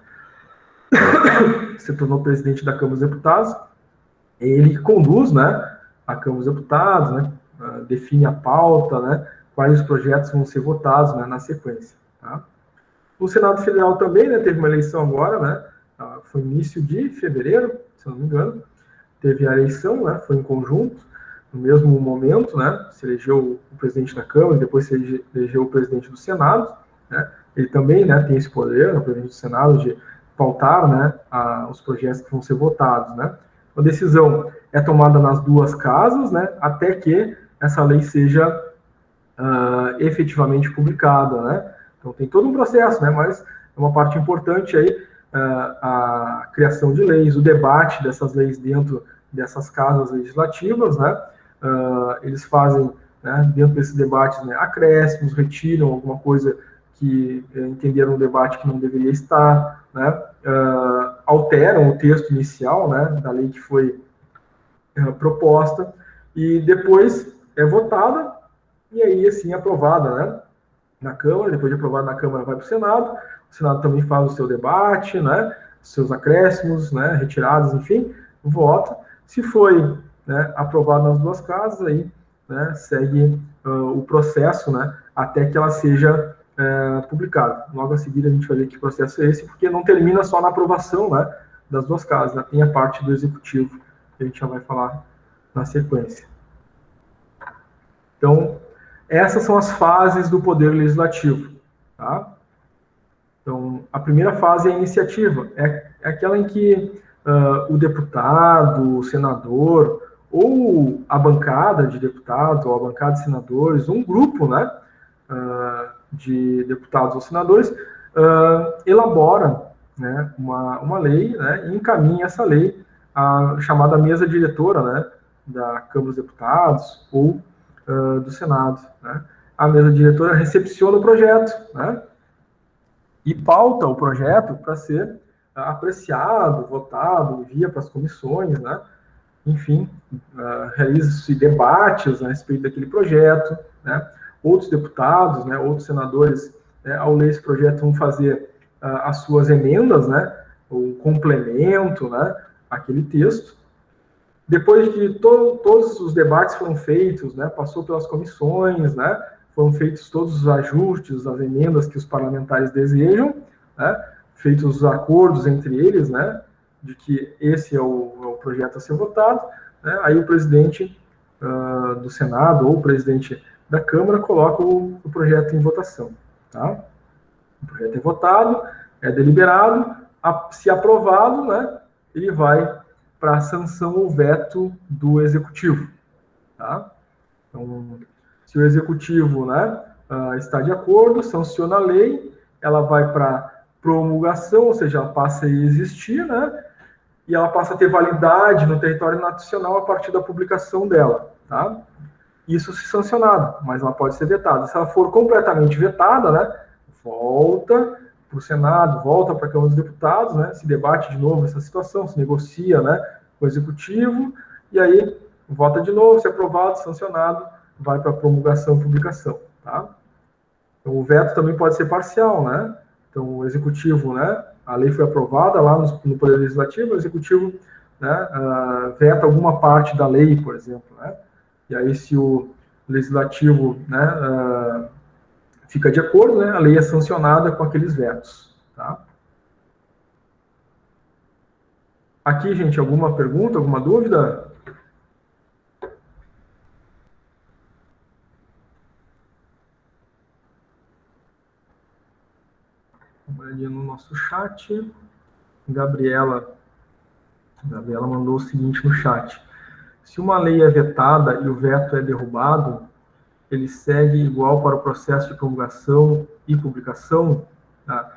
se tornou presidente da Câmara dos Deputados. Ele conduz, né, a Câmara dos Deputados, né, define a pauta, né, quais os projetos vão ser votados, né, na sequência, tá? O Senado Federal também, né, teve uma eleição agora, né, foi início de fevereiro, se não me engano, teve a eleição, né, foi em conjunto, no mesmo momento, né, se elegeu o presidente da Câmara, depois se elegeu o presidente do Senado, né, ele também, né, tem esse poder, o presidente do Senado, de pautar, né, os projetos que vão ser votados, né. A decisão é tomada nas duas casas, né, até que essa lei seja efetivamente publicada, né. Então tem todo um processo, né, mas é uma parte importante aí, a criação de leis, o debate dessas leis dentro dessas casas legislativas, né. Eles fazem, né, dentro desses debates, né, acréscimos, retiram alguma coisa que entenderam no debate que não deveria estar, né, alteram o texto inicial, né, da lei que foi proposta, e depois é votada, e aí, assim, aprovada, né, na Câmara. Depois de aprovada na Câmara, vai para o Senado também faz o seu debate, né, seus acréscimos, né, retirados, enfim, vota. Se foi, né, aprovado nas duas casas, aí, né, segue o processo, né, até que ela seja publicada. Logo a seguir a gente vai ver que processo é esse, porque não termina só na aprovação, né, das duas casas, né, tem a parte do executivo, que a gente já vai falar na sequência. Então, essas são as fases do poder legislativo, tá? Então, a primeira fase é a iniciativa, é aquela em que o deputado, o senador, ou a bancada de deputados, ou a bancada de senadores, um grupo, né, de deputados ou senadores, elabora, né, uma lei, né, e encaminha essa lei à chamada mesa diretora, né, da Câmara dos Deputados ou do Senado, né. A mesa diretora recepciona o projeto, né, e pauta o projeto para ser apreciado, votado, envia para as comissões, né, enfim, realiza-se debates a respeito daquele projeto, né. Outros deputados, né, outros senadores, né, ao ler esse projeto, vão fazer as suas emendas, né, o complemento, né, àquele texto. Depois de todos os debates foram feitos, né, passou pelas comissões, né, foram feitos todos os ajustes, as emendas que os parlamentares desejam, né, feitos os acordos entre eles, né, de que esse é o projeto a ser votado, né, aí o presidente do Senado ou o presidente da Câmara coloca o projeto em votação, tá? O projeto é votado, é deliberado, se aprovado, né, ele vai para a sanção ou veto do Executivo, tá? Então, Se o executivo, né, está de acordo, sanciona a lei, ela vai para promulgação, ou seja, ela passa a existir, né, e ela passa a ter validade no território nacional a partir da publicação dela, tá? Isso se sancionado, mas ela pode ser vetada. Se ela for completamente vetada, né, volta para o Senado, volta para a Câmara dos Deputados, né, se debate de novo essa situação, se negocia, né, com o Executivo, e aí vota de novo, se aprovado, sancionado, vai para promulgação e publicação, tá? Então, o veto também pode ser parcial, né? Então, o Executivo, né, a lei foi aprovada lá no Poder Legislativo, o Executivo, né, veta alguma parte da lei, por exemplo, né? E aí, se o Legislativo, né, fica de acordo, né, a lei é sancionada com aqueles vetos, tá? Aqui, gente, alguma pergunta, alguma dúvida? Uma olhadinha no nosso chat. Gabriela mandou o seguinte no chat. Se uma lei é vetada e o veto é derrubado, ele segue igual para o processo de promulgação e publicação? Tá?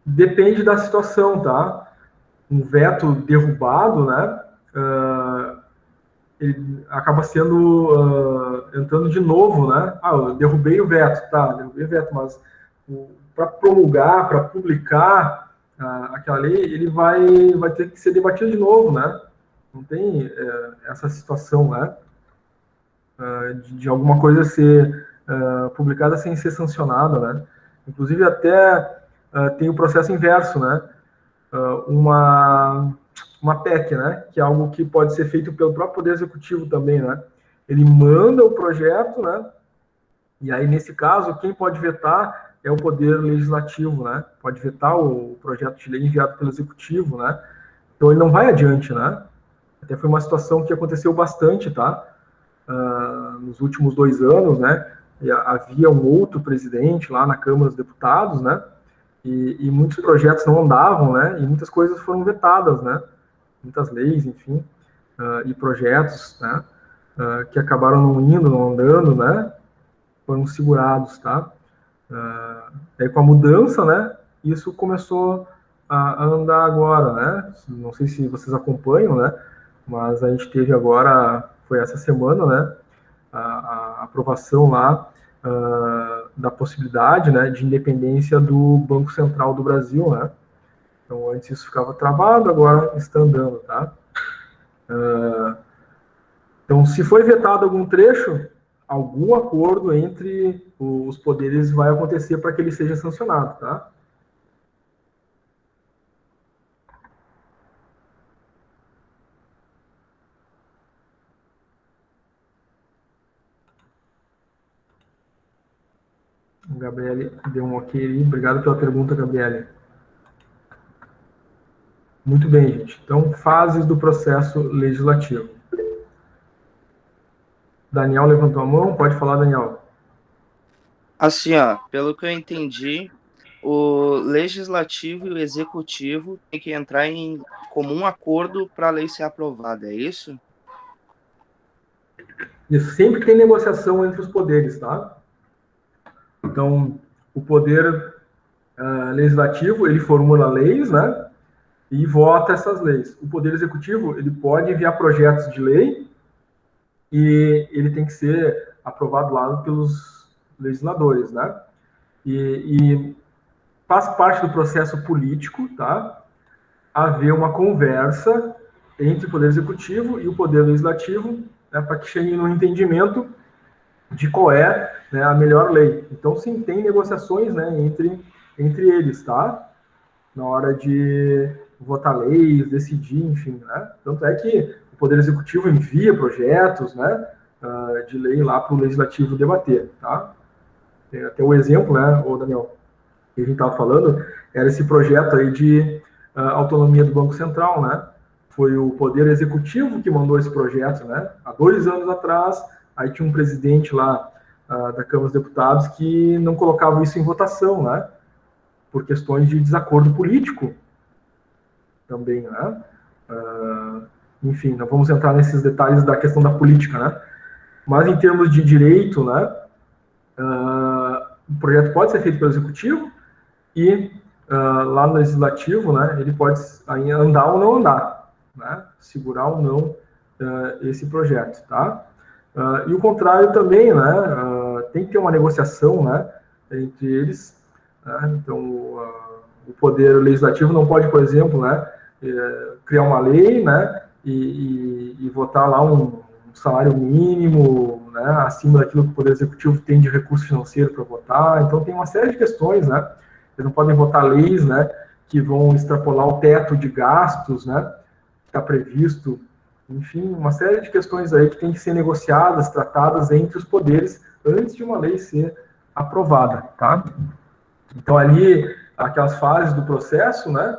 Depende da situação, tá? Um veto derrubado, né? Ele acaba sendo entrando de novo, né? Eu derrubei o veto, tá? Derrubei o veto, mas para promulgar, para publicar aquela lei, ele vai ter que ser debatido de novo, né? Não tem essa situação, né? De alguma coisa ser publicada sem ser sancionada, né? Inclusive até tem o processo inverso, né? Uma PEC, né? Que é algo que pode ser feito pelo próprio Poder Executivo também, né? Ele manda o projeto, né? E aí, nesse caso, quem pode vetar é o Poder Legislativo, né? Pode vetar o projeto de lei enviado pelo Executivo, né? Então, ele não vai adiante, né? Até foi uma situação que aconteceu bastante, tá? Nos últimos 2 anos, né? Havia um outro presidente lá na Câmara dos Deputados, né? E muitos projetos não andavam, né? E muitas coisas foram vetadas, né? Muitas leis, enfim, e projetos, né? Que acabaram não indo, não andando, né? Foram segurados, tá? Aí com a mudança, né? Isso começou a andar agora, né? Não sei se vocês acompanham, né? Mas a gente teve agora, foi essa semana, né? A aprovação lá da possibilidade, né? De independência do Banco Central do Brasil, né? Então antes isso ficava travado, agora está andando, tá? Então, se foi vetado algum trecho, algum acordo entre os poderes vai acontecer para que ele seja sancionado, tá? O Gabriele deu um ok aí. Obrigado pela pergunta, Gabriele. Muito bem, gente. Então, fases do processo legislativo. Daniel levantou a mão. Pode falar, Daniel. Assim, ó, pelo que eu entendi, o legislativo e o executivo têm que entrar em comum acordo para a lei ser aprovada, é isso? Isso, sempre tem negociação entre os poderes, tá? Então, o poder legislativo, ele formula leis, né? E vota essas leis. O poder executivo, ele pode enviar projetos de lei e ele tem que ser aprovado lá pelos legisladores, né? E faz parte do processo político, tá? Haver uma conversa entre o Poder Executivo e o Poder Legislativo, né, para que cheguem no entendimento de qual é, né, a melhor lei. Então, sim, tem negociações, né, entre eles, tá? Na hora de votar leis, decidir, enfim, né? Tanto é que o Poder Executivo envia projetos, né, de lei lá para o Legislativo debater, tá? Tem até o exemplo, né, o Daniel, que a gente estava falando, era esse projeto aí de autonomia do Banco Central, né? Foi o Poder Executivo que mandou esse projeto, né? Há 2 anos atrás, aí tinha um presidente lá da Câmara dos Deputados que não colocava isso em votação, né? Por questões de desacordo político também, né? Enfim, não vamos entrar nesses detalhes da questão da política, né? Mas em termos de direito, né, o projeto pode ser feito pelo executivo e lá no legislativo, né, ele pode andar ou não andar, né, segurar ou não esse projeto, tá? E o contrário também, né, tem que ter uma negociação, né, entre eles, né, então o poder legislativo não pode, por exemplo, né, criar uma lei, né, e votar lá um salário mínimo, né, acima daquilo que o poder executivo tem de recurso financeiro para votar. Então tem uma série de questões, né, eles não podem votar leis, né, que vão extrapolar o teto de gastos, né, que está previsto. Enfim, uma série de questões aí que tem que ser negociadas, tratadas entre os poderes antes de uma lei ser aprovada, tá? Então ali, aquelas fases do processo, né,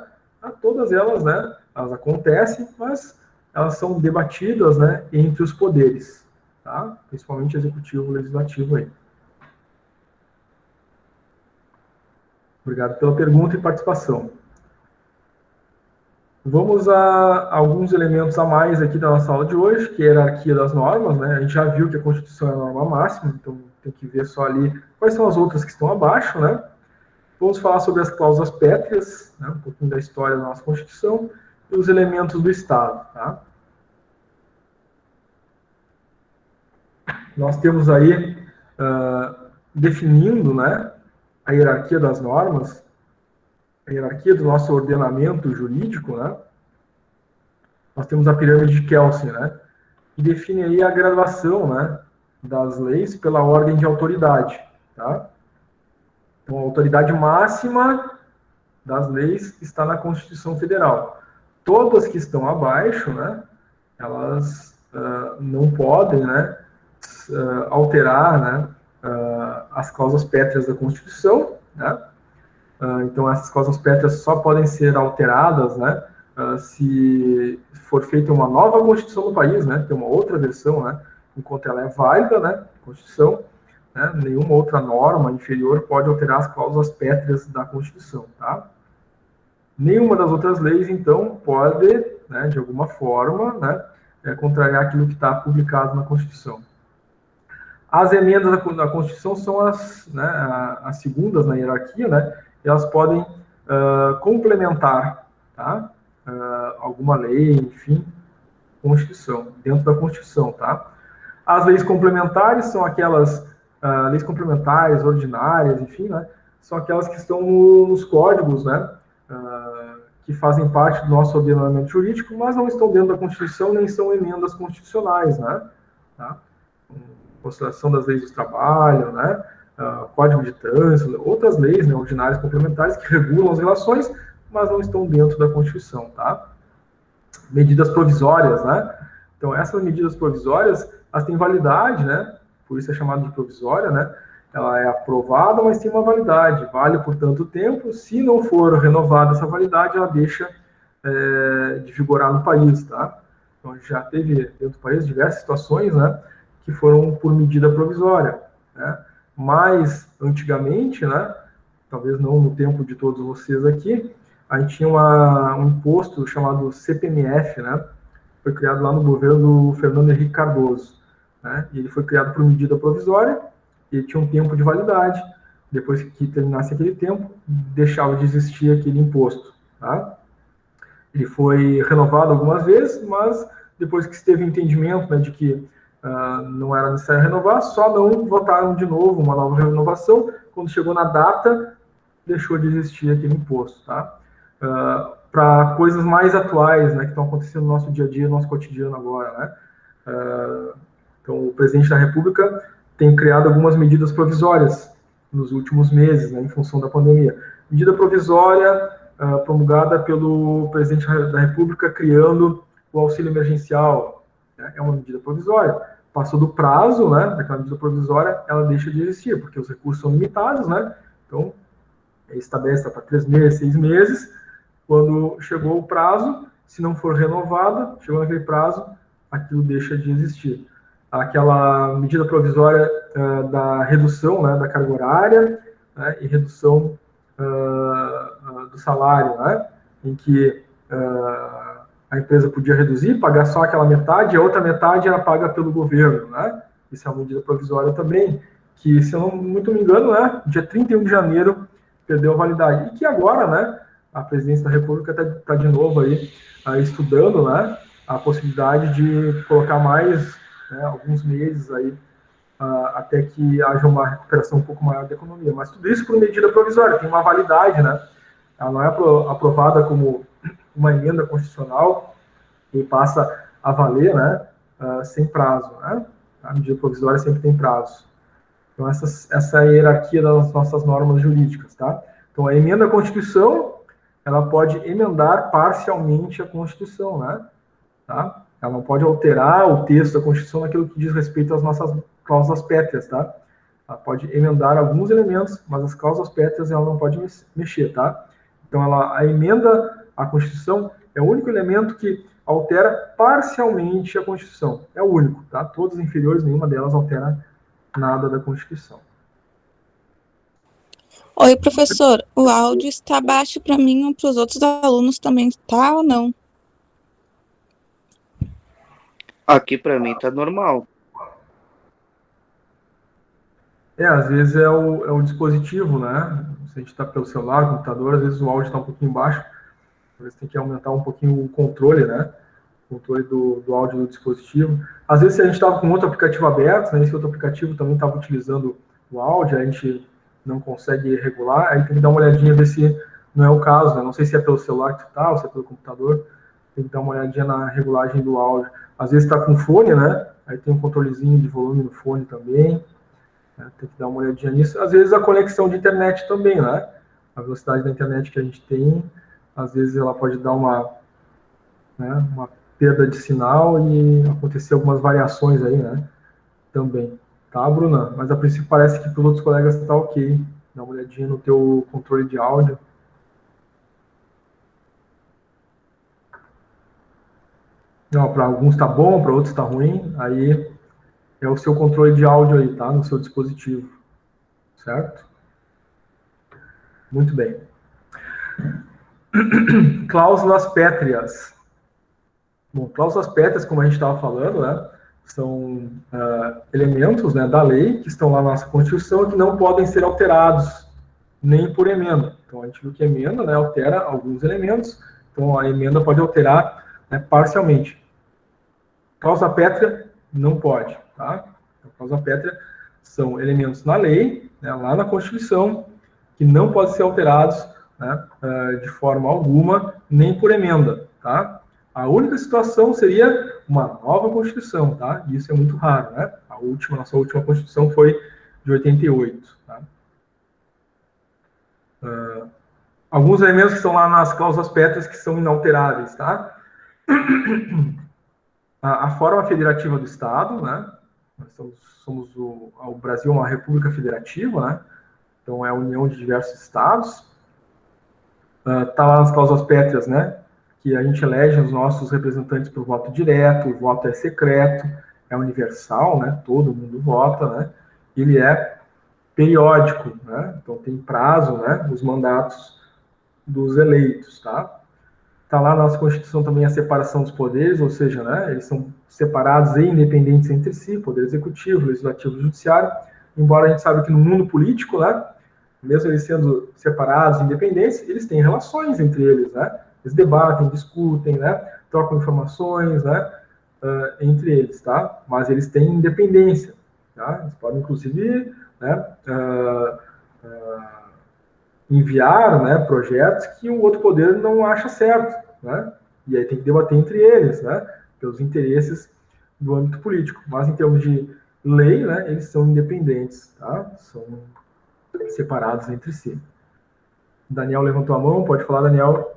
todas elas, né, elas acontecem, mas elas são debatidas, né, entre os poderes, tá? Principalmente executivo e legislativo aí. Obrigado pela pergunta e participação. Vamos a alguns elementos a mais aqui da nossa aula de hoje, que é a hierarquia das normas, né? A gente já viu que a Constituição é a norma máxima, então tem que ver só ali quais são as outras que estão abaixo, né? Vamos falar sobre as cláusulas pétreas, né? Um pouquinho da história da nossa Constituição e os elementos do Estado, tá? Nós temos aí, definindo, né, a hierarquia das normas, a hierarquia do nosso ordenamento jurídico, né? Nós temos a pirâmide de Kelsen, né? Que define aí a graduação, né, das leis pela ordem de autoridade, tá? Então, a autoridade máxima das leis está na Constituição Federal. Todas que estão abaixo, né, elas não podem, né, alterar, né, as cláusulas pétreas da Constituição, né? Então, essas cláusulas pétreas só podem ser alteradas, né, se for feita uma nova Constituição no país, né, tem uma outra versão, né, enquanto ela é válida, né, Constituição, né, nenhuma outra norma inferior pode alterar as cláusulas pétreas da Constituição, tá? Nenhuma das outras leis, então, pode, né, de alguma forma, né, contrariar aquilo que está publicado na Constituição. As emendas da Constituição são as segundas na hierarquia, né, e elas podem complementar, tá, alguma lei, enfim, Constituição, dentro da Constituição, tá? As leis complementares são aquelas leis complementares, ordinárias, enfim, né, são aquelas que estão nos códigos, né, que fazem parte do nosso ordenamento jurídico, mas não estão dentro da Constituição, nem são emendas constitucionais, né, tá? Consideração das leis do trabalho, né, Código de Trânsito, outras leis, né, ordinárias complementares que regulam as relações, mas não estão dentro da Constituição, tá? Medidas provisórias, né? Então, essas medidas provisórias, elas têm validade, né? Por isso é chamada de provisória, né? Ela é aprovada, mas tem uma validade, vale por tanto tempo. Se não for renovada essa validade, ela deixa de vigorar no país, tá? Então, a gente já teve dentro do país diversas situações, né, que foram por medida provisória, né? Mas, antigamente, né, talvez não no tempo de todos vocês aqui, a gente tinha um imposto chamado CPMF, né? Foi criado lá no governo do Fernando Henrique Cardoso, né? E ele foi criado por medida provisória, ele tinha um tempo de validade, depois que terminasse aquele tempo, deixava de existir aquele imposto, tá? Ele foi renovado algumas vezes, mas depois que se teve entendimento, né, de que não era necessário renovar, só não votaram de novo uma nova renovação. Quando chegou na data, deixou de existir aquele imposto, tá? Para coisas mais atuais, né, que estão acontecendo no nosso dia a dia, no nosso cotidiano agora, né? Então, o presidente da República tem criado algumas medidas provisórias nos últimos meses, né, em função da pandemia. Medida provisória promulgada pelo presidente da República criando o auxílio emergencial, né? É uma medida provisória. Passou do prazo, né, daquela medida provisória, ela deixa de existir, porque os recursos são limitados, né? Então, estabelece para 3 meses, 6 meses. Quando chegou o prazo, se não for renovada, chegou naquele prazo, aquilo deixa de existir. Aquela medida provisória da redução, né, da carga horária, né, e redução do salário, né, em que a empresa podia reduzir, pagar só aquela metade, e a outra metade era paga pelo governo, né? Isso é uma medida provisória também, que, se eu não muito me engano, né, dia 31 de janeiro perdeu a validade. E que agora, né, a presidência da República está de novo aí estudando, né, a possibilidade de colocar mais, né, alguns meses aí, até que haja uma recuperação um pouco maior da economia. Mas tudo isso por medida provisória, tem uma validade, né? Ela não é aprovada como uma emenda constitucional e passa a valer, né, sem prazo, né? A medida provisória sempre tem prazo. Então, essa é a hierarquia das nossas normas jurídicas, tá? Então, a emenda à Constituição, ela pode emendar parcialmente a Constituição, né? Tá? Ela não pode alterar o texto da Constituição naquilo que diz respeito às nossas cláusulas pétreas, tá? Ela pode emendar alguns elementos, mas as cláusulas pétreas ela não pode mexer, tá? Então, a emenda à Constituição é o único elemento que altera parcialmente a Constituição. É o único, tá? Todas as inferiores, nenhuma delas altera nada da Constituição. Oi, professor. O áudio está baixo para mim ou para os outros alunos também, tá ou não? Aqui para mim tá normal. Às vezes é o dispositivo, né? Se a gente está pelo celular, computador, às vezes o áudio está um pouquinho baixo. Às vezes tem que aumentar um pouquinho o controle, né? O controle do áudio do dispositivo. Às vezes, se a gente estava com outro aplicativo aberto, né? Esse outro aplicativo também estava utilizando o áudio, a gente não consegue regular, aí tem que dar uma olhadinha, ver se não é o caso, né? Não sei se é pelo celular que está ou se é pelo computador. Tem que dar uma olhadinha na regulagem do áudio. Às vezes está com fone, né? Aí tem um controlezinho de volume no fone também. Né? Tem que dar uma olhadinha nisso. Às vezes a conexão de internet também, né? A velocidade da internet que a gente tem, às vezes ela pode dar uma perda de sinal e acontecer algumas variações aí, né? Também. Tá, Bruna? Mas a princípio parece que para os outros colegas está ok. Dá uma olhadinha no teu controle de áudio. Não, para alguns está bom, para outros está ruim. Aí é o seu controle de áudio aí, tá? No seu dispositivo. Certo? Muito bem. Cláusulas pétreas. Bom, cláusulas pétreas, como a gente estava falando, né? São elementos, né, da lei que estão lá na nossa Constituição que não podem ser alterados nem por emenda. Então, a gente viu que a emenda, né, altera alguns elementos. Então, a emenda pode alterar, né, parcialmente. Cláusula pétrea não pode, tá? Então, cláusula pétrea são elementos na lei, né, lá na Constituição, que não podem ser alterados, né, de forma alguma, nem por emenda, tá? A única situação seria uma nova Constituição, tá? Isso é muito raro, né? Nossa última Constituição foi de 88, tá? Alguns elementos que estão lá nas cláusulas pétreas que são inalteráveis, tá? A forma federativa do Estado, né? O Brasil é uma república federativa, né? Então é a união de diversos estados. Tá lá nas cláusulas pétreas, né? Que a gente elege os nossos representantes por voto direto, o voto é secreto, é universal, né? Todo mundo vota, né? Ele é periódico, né? Então tem prazo, né? Os mandatos dos eleitos, tá? Tá lá na nossa Constituição também a separação dos poderes, ou seja, né? Eles são separados e independentes entre si, poder executivo, legislativo e judiciário, embora a gente saiba que no mundo político, né? Mesmo eles sendo separados, independentes, eles têm relações entre eles, né? Eles debatem, discutem, né? Trocam informações, né? Entre eles, tá? Mas eles têm independência, tá? Eles podem, inclusive, né? Enviar, né? Projetos que o outro poder não acha certo, né? E aí tem que debater entre eles, né? Pelos interesses do âmbito político. Mas em termos de lei, né? Eles são independentes, tá? São separados entre si. Daniel levantou a mão, pode falar, Daniel.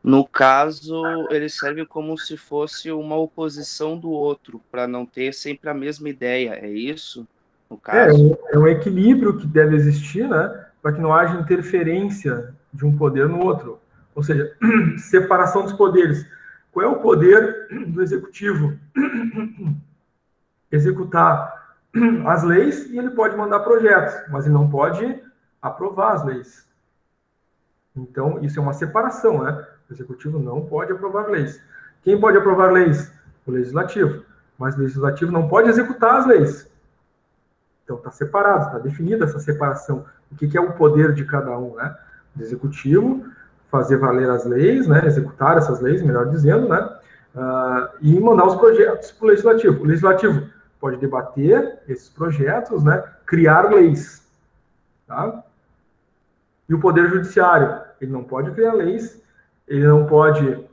No caso, eles servem como se fosse uma oposição do outro, para não ter sempre a mesma ideia, é isso? No caso? É um equilíbrio que deve existir, né? Para que não haja interferência de um poder no outro. Ou seja, separação dos poderes. Qual é o poder do executivo? Executar as leis e ele pode mandar projetos, mas ele não pode aprovar as leis. Então, isso é uma separação, né? O executivo não pode aprovar leis. Quem pode aprovar leis? O legislativo. mas o legislativo não pode executar as leis. Então, está separado, está definida essa separação. O que é o poder de cada um, né? O executivo, fazer valer as leis, né? Executar essas leis, melhor dizendo, né? E mandar os projetos para o legislativo. O legislativo pode debater esses projetos, né? Criar leis, tá? E o poder judiciário, ele não pode criar leis, ele não pode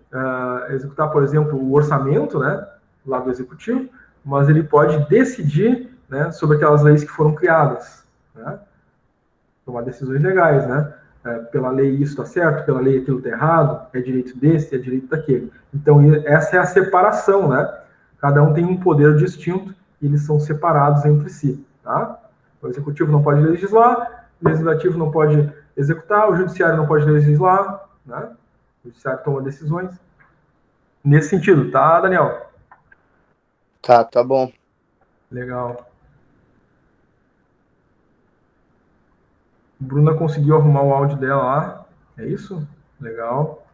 executar, por exemplo, o orçamento, né? Lá do executivo, mas ele pode decidir, né, sobre aquelas leis que foram criadas, né? Tomar decisões legais, né? Pela lei isso está certo, pela lei aquilo está errado, é direito desse, é direito daquele. Então, essa é a separação, né? Cada um tem um poder distinto e eles são separados entre si, tá? O executivo não pode legislar, o legislativo não pode executar, o judiciário não pode legislar, né? O judiciário toma decisões. Nesse sentido, tá, Daniel? Tá bom. Legal. Bruna conseguiu arrumar o áudio dela lá. É isso? Legal.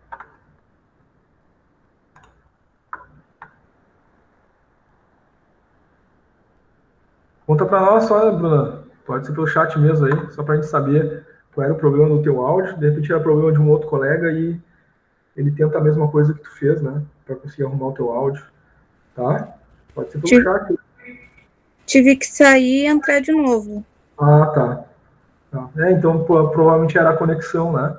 Conta para nós só, Bruna. Pode ser pelo chat mesmo aí, só para a gente saber qual era o problema do teu áudio. De repente era problema de um outro colega e ele tenta a mesma coisa que tu fez, né? Para conseguir arrumar o teu áudio. Tá? Pode ser pelo chat. Tive que sair e entrar de novo. Ah, tá. Então, provavelmente era a conexão, né?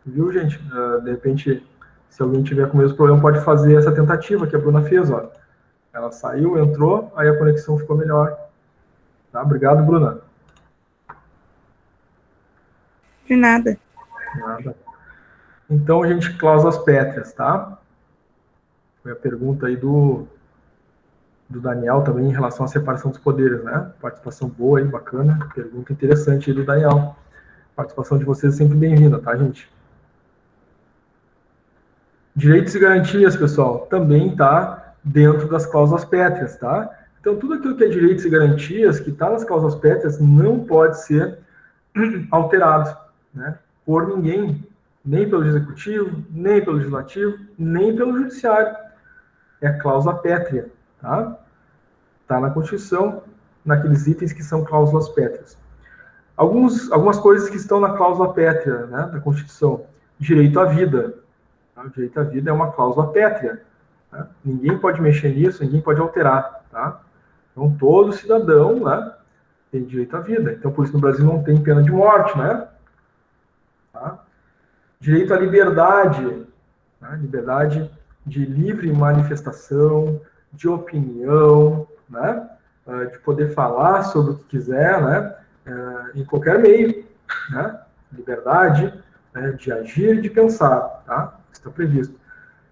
Viu, gente? De repente, se alguém tiver com o mesmo problema, pode fazer essa tentativa que a Bruna fez, ó. Ela saiu, entrou, aí a conexão ficou melhor. Tá? Obrigado, Bruna. De nada. Nada. Então, gente, cláusulas pétreas, tá? Foi a pergunta aí do Daniel também em relação à separação dos poderes, né? Participação boa aí, bacana. Pergunta interessante aí do Daniel. Participação de vocês é sempre bem-vinda, tá, gente? Direitos e garantias, pessoal, também está dentro das cláusulas pétreas, tá? Então, tudo aquilo que é direitos e garantias, que está nas cláusulas pétreas, não pode ser alterado, né? Por ninguém, nem pelo executivo, nem pelo legislativo, nem pelo judiciário. É a cláusula pétrea, tá? Está na Constituição, naqueles itens que são cláusulas pétreas. Algumas coisas que estão na cláusula pétrea, né, da Constituição. Direito à vida. Tá? O direito à vida é uma cláusula pétrea. Tá? Ninguém pode mexer nisso, ninguém pode alterar. Tá? Então, todo cidadão, né, tem direito à vida. Então, por isso no Brasil não tem pena de morte, né? Tá? Direito à liberdade. Tá? Liberdade de livre manifestação, de opinião, né? De poder falar sobre o que quiser, né? Em qualquer meio, né? Liberdade, né? De agir e de pensar, tá? Está previsto.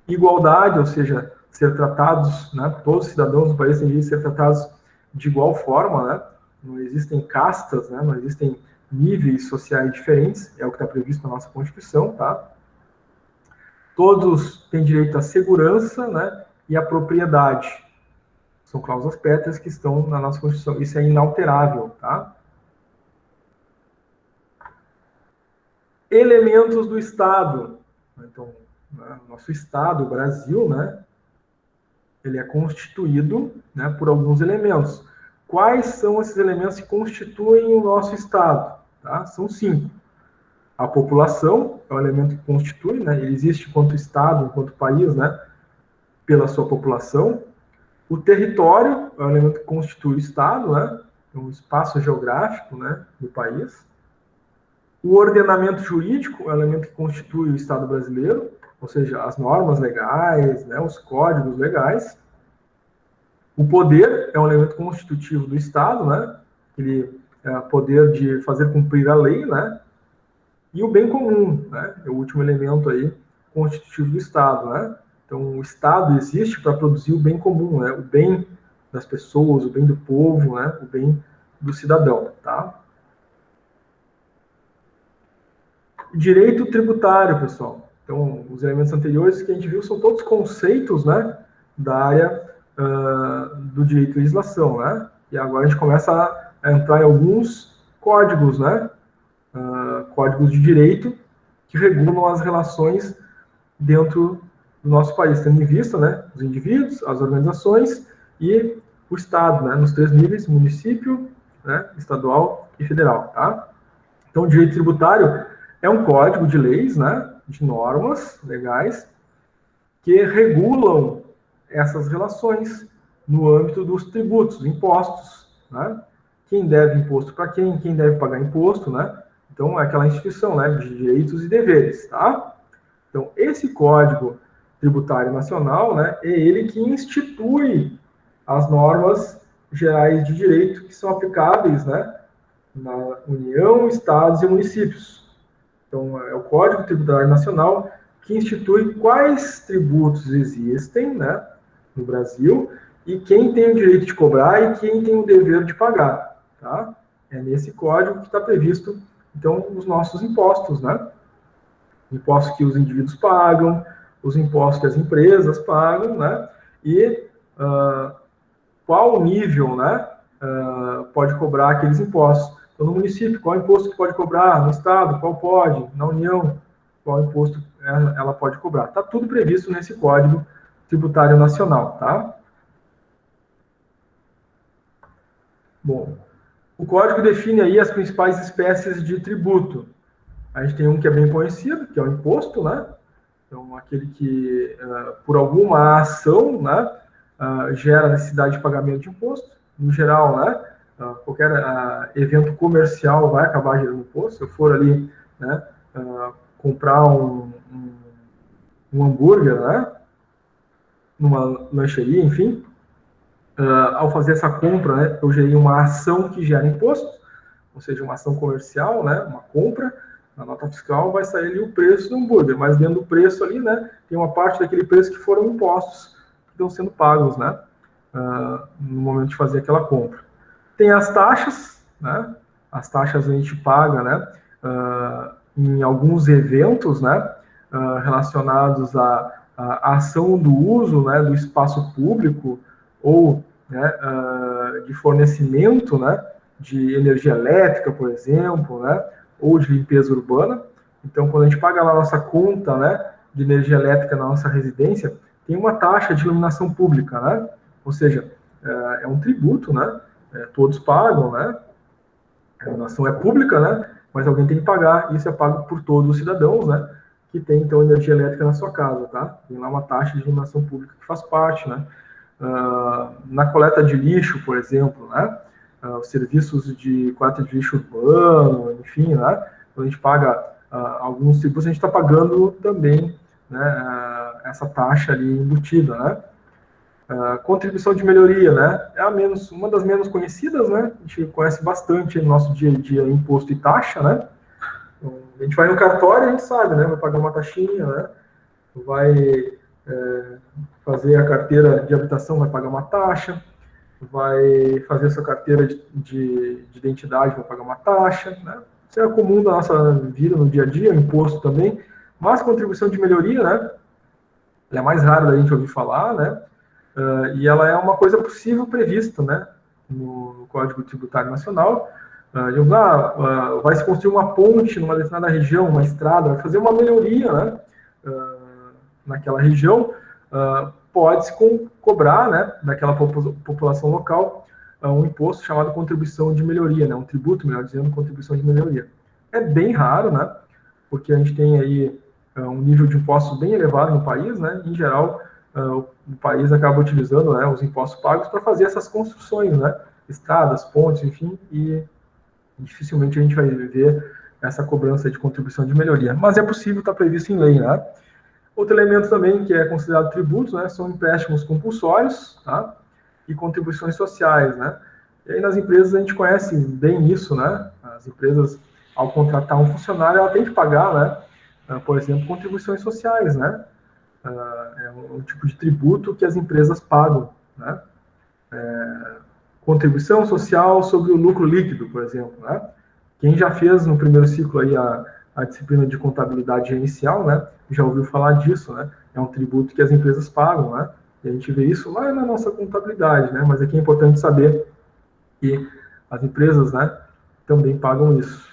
Igualdade, ou seja, ser tratados, né? Todos os cidadãos do país têm de ser tratados de igual forma, né? Não existem castas, né? Não existem níveis sociais diferentes, é o que está previsto na nossa Constituição, tá? Todos têm direito à segurança, né? E à propriedade. São cláusulas pétreas que estão na nossa Constituição. Isso é inalterável, tá? Elementos do Estado. Então, nosso Estado, o Brasil, né? Ele é constituído, né, por alguns elementos. Quais são esses elementos que constituem o nosso Estado? Tá? São 5. A população é o elemento que constitui, né? Ele existe enquanto Estado, enquanto país, né? Pela sua população. O território é o elemento que constitui o Estado, né? O espaço geográfico, né, do país. O ordenamento jurídico é o elemento que constitui o Estado brasileiro, ou seja, as normas legais, né, os códigos legais. O poder é um elemento constitutivo do Estado, né? Ele é o poder de fazer cumprir a lei, né? E o bem comum, né? É o último elemento aí constitutivo do Estado, né? Então, o Estado existe para produzir o bem comum, né? O bem das pessoas, o bem do povo, né? O bem do cidadão, tá? Direito tributário, pessoal. Então, os elementos anteriores que a gente viu são todos conceitos, né? Da área do direito e legislação, né? E agora a gente começa a entrar em alguns códigos, né? Códigos de direito que regulam as relações dentro do nosso país, tendo em vista, né, os indivíduos, as organizações e o Estado, né, nos 3 níveis, município, né, estadual e federal, tá? Então, o direito tributário é um código de leis, né, de normas legais, que regulam essas relações no âmbito dos tributos, impostos, né? Quem deve imposto para quem deve pagar imposto, né? Então, é aquela instituição, né, de direitos e deveres, tá? Então, esse Código Tributário Nacional, né, é ele que institui as normas gerais de direito que são aplicáveis, né, na União, estados e municípios. Então, é o Código Tributário Nacional que institui quais tributos existem, né, no Brasil e quem tem o direito de cobrar e quem tem o dever de pagar, tá? É nesse código que está previsto, então, os nossos impostos, né? Impostos que os indivíduos pagam, os impostos que as empresas pagam, né? E qual o nível, né? Pode cobrar aqueles impostos. Então, no município, qual imposto que pode cobrar? No estado, qual pode? Na União, qual imposto ela pode cobrar? Está tudo previsto nesse Código Tributário Nacional, tá? Bom, o código define aí as principais espécies de tributo. A gente tem um que é bem conhecido, que é o imposto, né? Então, aquele que, por alguma ação, né, gera necessidade de pagamento de imposto. No geral, né, qualquer evento comercial vai acabar gerando imposto. Se eu for ali, né, comprar um hambúrguer, né, numa lancheria, enfim, ao fazer essa compra, né, eu gerei uma ação que gera imposto, ou seja, uma ação comercial, né, uma compra. Na nota fiscal vai sair ali o preço do hambúrguer, mas dentro do preço ali, né, tem uma parte daquele preço que foram impostos que estão sendo pagos, né, no momento de fazer aquela compra. Tem as taxas, né, as taxas a gente paga, né, em alguns eventos, né, relacionados à ação do uso, né, do espaço público ou, né, de fornecimento, né, de energia elétrica, por exemplo, né, ou de limpeza urbana. Então, quando a gente paga lá a nossa conta, né, de energia elétrica na nossa residência, tem uma taxa de iluminação pública, né? Ou seja, é um tributo, né? Todos pagam, né? A iluminação é pública, né? Mas alguém tem que pagar, e isso é pago por todos os cidadãos, né? Que tem, então, energia elétrica na sua casa, tá? Tem lá uma taxa de iluminação pública que faz parte, né? Na coleta de lixo, por exemplo, né? Os serviços de coleta de lixo urbano, enfim, né? Quando a gente paga alguns tributos, a gente está pagando também, né, essa taxa ali embutida, né? Contribuição de melhoria, né? É uma das menos conhecidas, né? A gente conhece bastante no nosso dia a dia imposto e taxa, né? Então, a gente vai no cartório, a gente sabe, né? Vai pagar uma taxinha, né? Vai fazer a carteira de habitação, vai pagar uma taxa. Vai fazer a sua carteira de identidade, vai pagar uma taxa, né? Isso é comum da nossa vida no dia a dia, imposto também, mas contribuição de melhoria, né? Ela é mais rara da gente ouvir falar, né? E ela é uma coisa possível prevista, né? No Código Tributário Nacional. Vai se construir uma ponte numa determinada região, uma estrada, vai fazer uma melhoria, né? Naquela região, pode-se cobrar, né, daquela população local um imposto chamado contribuição de melhoria, né, um tributo, melhor dizendo, contribuição de melhoria. É bem raro, né, porque a gente tem aí um nível de impostos bem elevado no país, né, em geral, o país acaba utilizando, né, os impostos pagos para fazer essas construções, né, estradas, pontes, enfim, e dificilmente a gente vai ver essa cobrança de contribuição de melhoria. Mas é possível, está previsto em lei, né. Outro elemento também que é considerado tributo, né, são empréstimos compulsórios, tá? E contribuições sociais, né? E aí nas empresas a gente conhece bem isso, né? As empresas, ao contratar um funcionário, ela tem que pagar, né? Por exemplo, contribuições sociais, né? É um tipo de tributo que as empresas pagam, né? Contribuição social sobre o lucro líquido, por exemplo, né? Quem já fez no primeiro ciclo aí a disciplina de contabilidade inicial, né, já ouviu falar disso, né? É um tributo que as empresas pagam, né? E a gente vê isso lá na nossa contabilidade, né? Mas aqui é importante saber que as empresas, né, também pagam isso.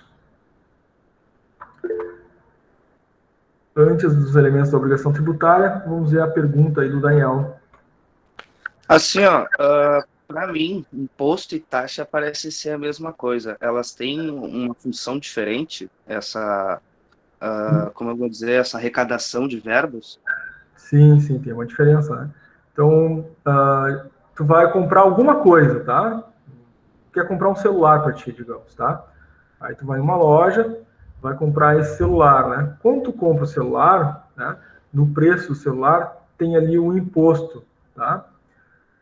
Antes dos elementos da obrigação tributária, vamos ver a pergunta aí do Daniel. Assim, ó, para mim, imposto e taxa parecem ser a mesma coisa. Elas têm uma função diferente, como eu vou dizer, essa arrecadação de verbos. Sim, sim, tem uma diferença, né? Então, tu vai comprar alguma coisa, tá? Quer comprar um celular para ti, digamos, tá? Aí tu vai em uma loja, vai comprar esse celular, né? Quando tu compra o celular, né, no preço do celular tem ali um imposto, tá?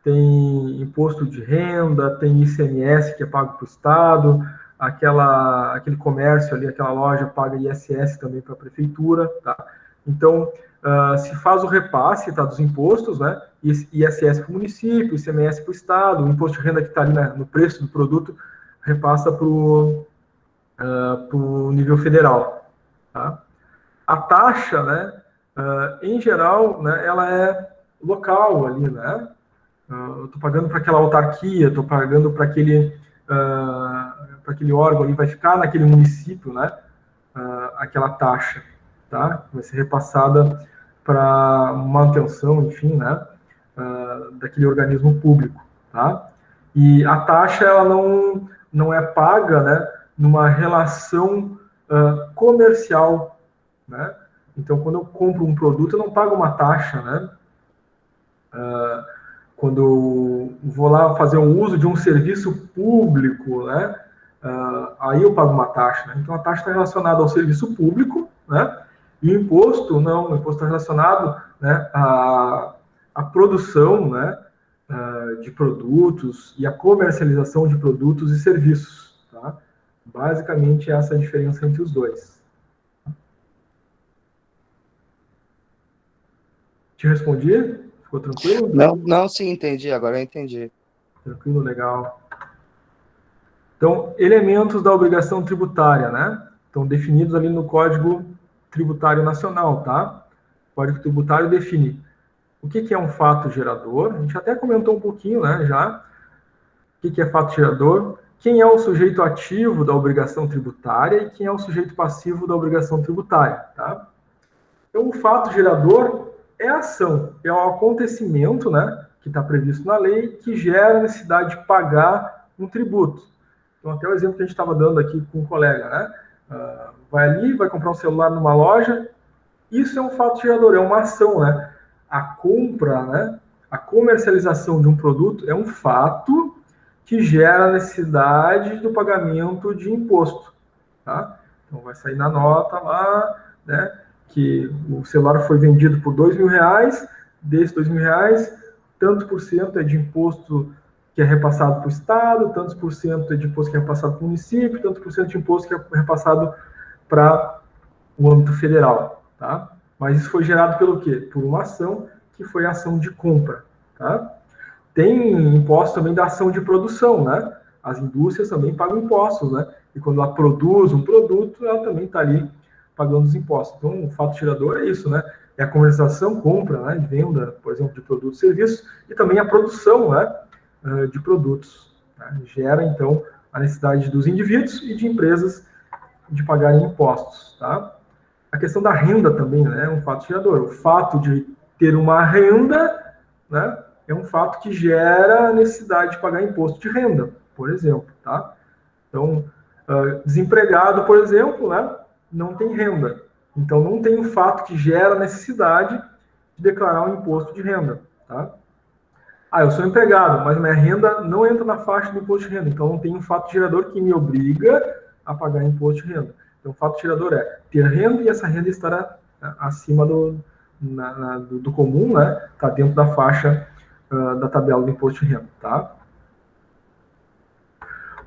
Tem imposto de renda, tem ICMS que é pago para o Estado, aquele comércio ali, aquela loja paga ISS também para a prefeitura, tá? Então, se faz o repasse, tá, dos impostos, né? ISS para o município, ICMS para o Estado, o imposto de renda que está ali, né, no preço do produto repassa para o nível federal, tá? A taxa, né, em geral, né, ela é local ali, né? Eu estou pagando para aquela autarquia, estou pagando para aquele órgão ali, vai ficar naquele município, né? Aquela taxa, tá? Vai ser repassada para manutenção, enfim, né? Daquele organismo público, tá? E a taxa, ela não é paga, né? Numa relação comercial, né? Então, quando eu compro um produto, eu não pago uma taxa, né? Quando eu vou lá fazer um uso de um serviço público, né? Aí eu pago uma taxa, né? Então, a taxa está relacionada ao serviço público, né? E o imposto, não, o imposto está relacionado, né, à produção, né, de produtos e à comercialização de produtos e serviços, tá? Basicamente, essa é a diferença entre os dois. Te respondi? Ficou tranquilo? Não, sim, entendi. Agora eu entendi. Tranquilo, legal. Então, elementos da obrigação tributária, né? Estão definidos ali no Código Tributário Nacional, tá? O Código Tributário define o que é um fato gerador. A gente até comentou um pouquinho, né, já. O que é fato gerador? Quem é o sujeito ativo da obrigação tributária e quem é o sujeito passivo da obrigação tributária, tá? Então, o fato gerador é a ação, é o acontecimento, né, que está previsto na lei, que gera a necessidade de pagar um tributo. Então, até o exemplo que a gente estava dando aqui com um colega, né? Vai ali, vai comprar um celular numa loja, isso é um fato gerador, é uma ação, né? A compra, né? A comercialização de um produto é um fato que gera a necessidade do pagamento de imposto, tá? Então, vai sair na nota lá, né? Que o celular foi vendido por R$2.000, desses R$2.000, tantos por cento é de imposto que é repassado para o Estado, tantos por cento é de imposto que é repassado para o município, tantos por cento de imposto que é repassado para o âmbito federal, tá? Mas isso foi gerado pelo quê? Por uma ação que foi a ação de compra, tá? Tem imposto também da ação de produção, né? As indústrias também pagam impostos, né? E quando ela produz um produto, ela também está ali pagando os impostos. Então, o fato gerador é isso, né? É a comercialização, compra, né? Venda, por exemplo, de produtos e serviços, e também a produção, né? De produtos. Né? Gera, então, a necessidade dos indivíduos e de empresas de pagarem impostos, tá? A questão da renda também, né? É um fato gerador. O fato de ter uma renda, né? É um fato que gera a necessidade de pagar imposto de renda, por exemplo, tá? Então, desempregado, por exemplo, né? Não tem renda. Então, não tem um fato que gera a necessidade de declarar um imposto de renda, tá? Eu sou empregado, mas minha renda não entra na faixa do imposto de renda. Então, não tem um fato gerador que me obriga a pagar imposto de renda. Então, o fato gerador é ter renda e essa renda estará acima do comum, né? Está dentro da faixa da tabela do imposto de renda, tá?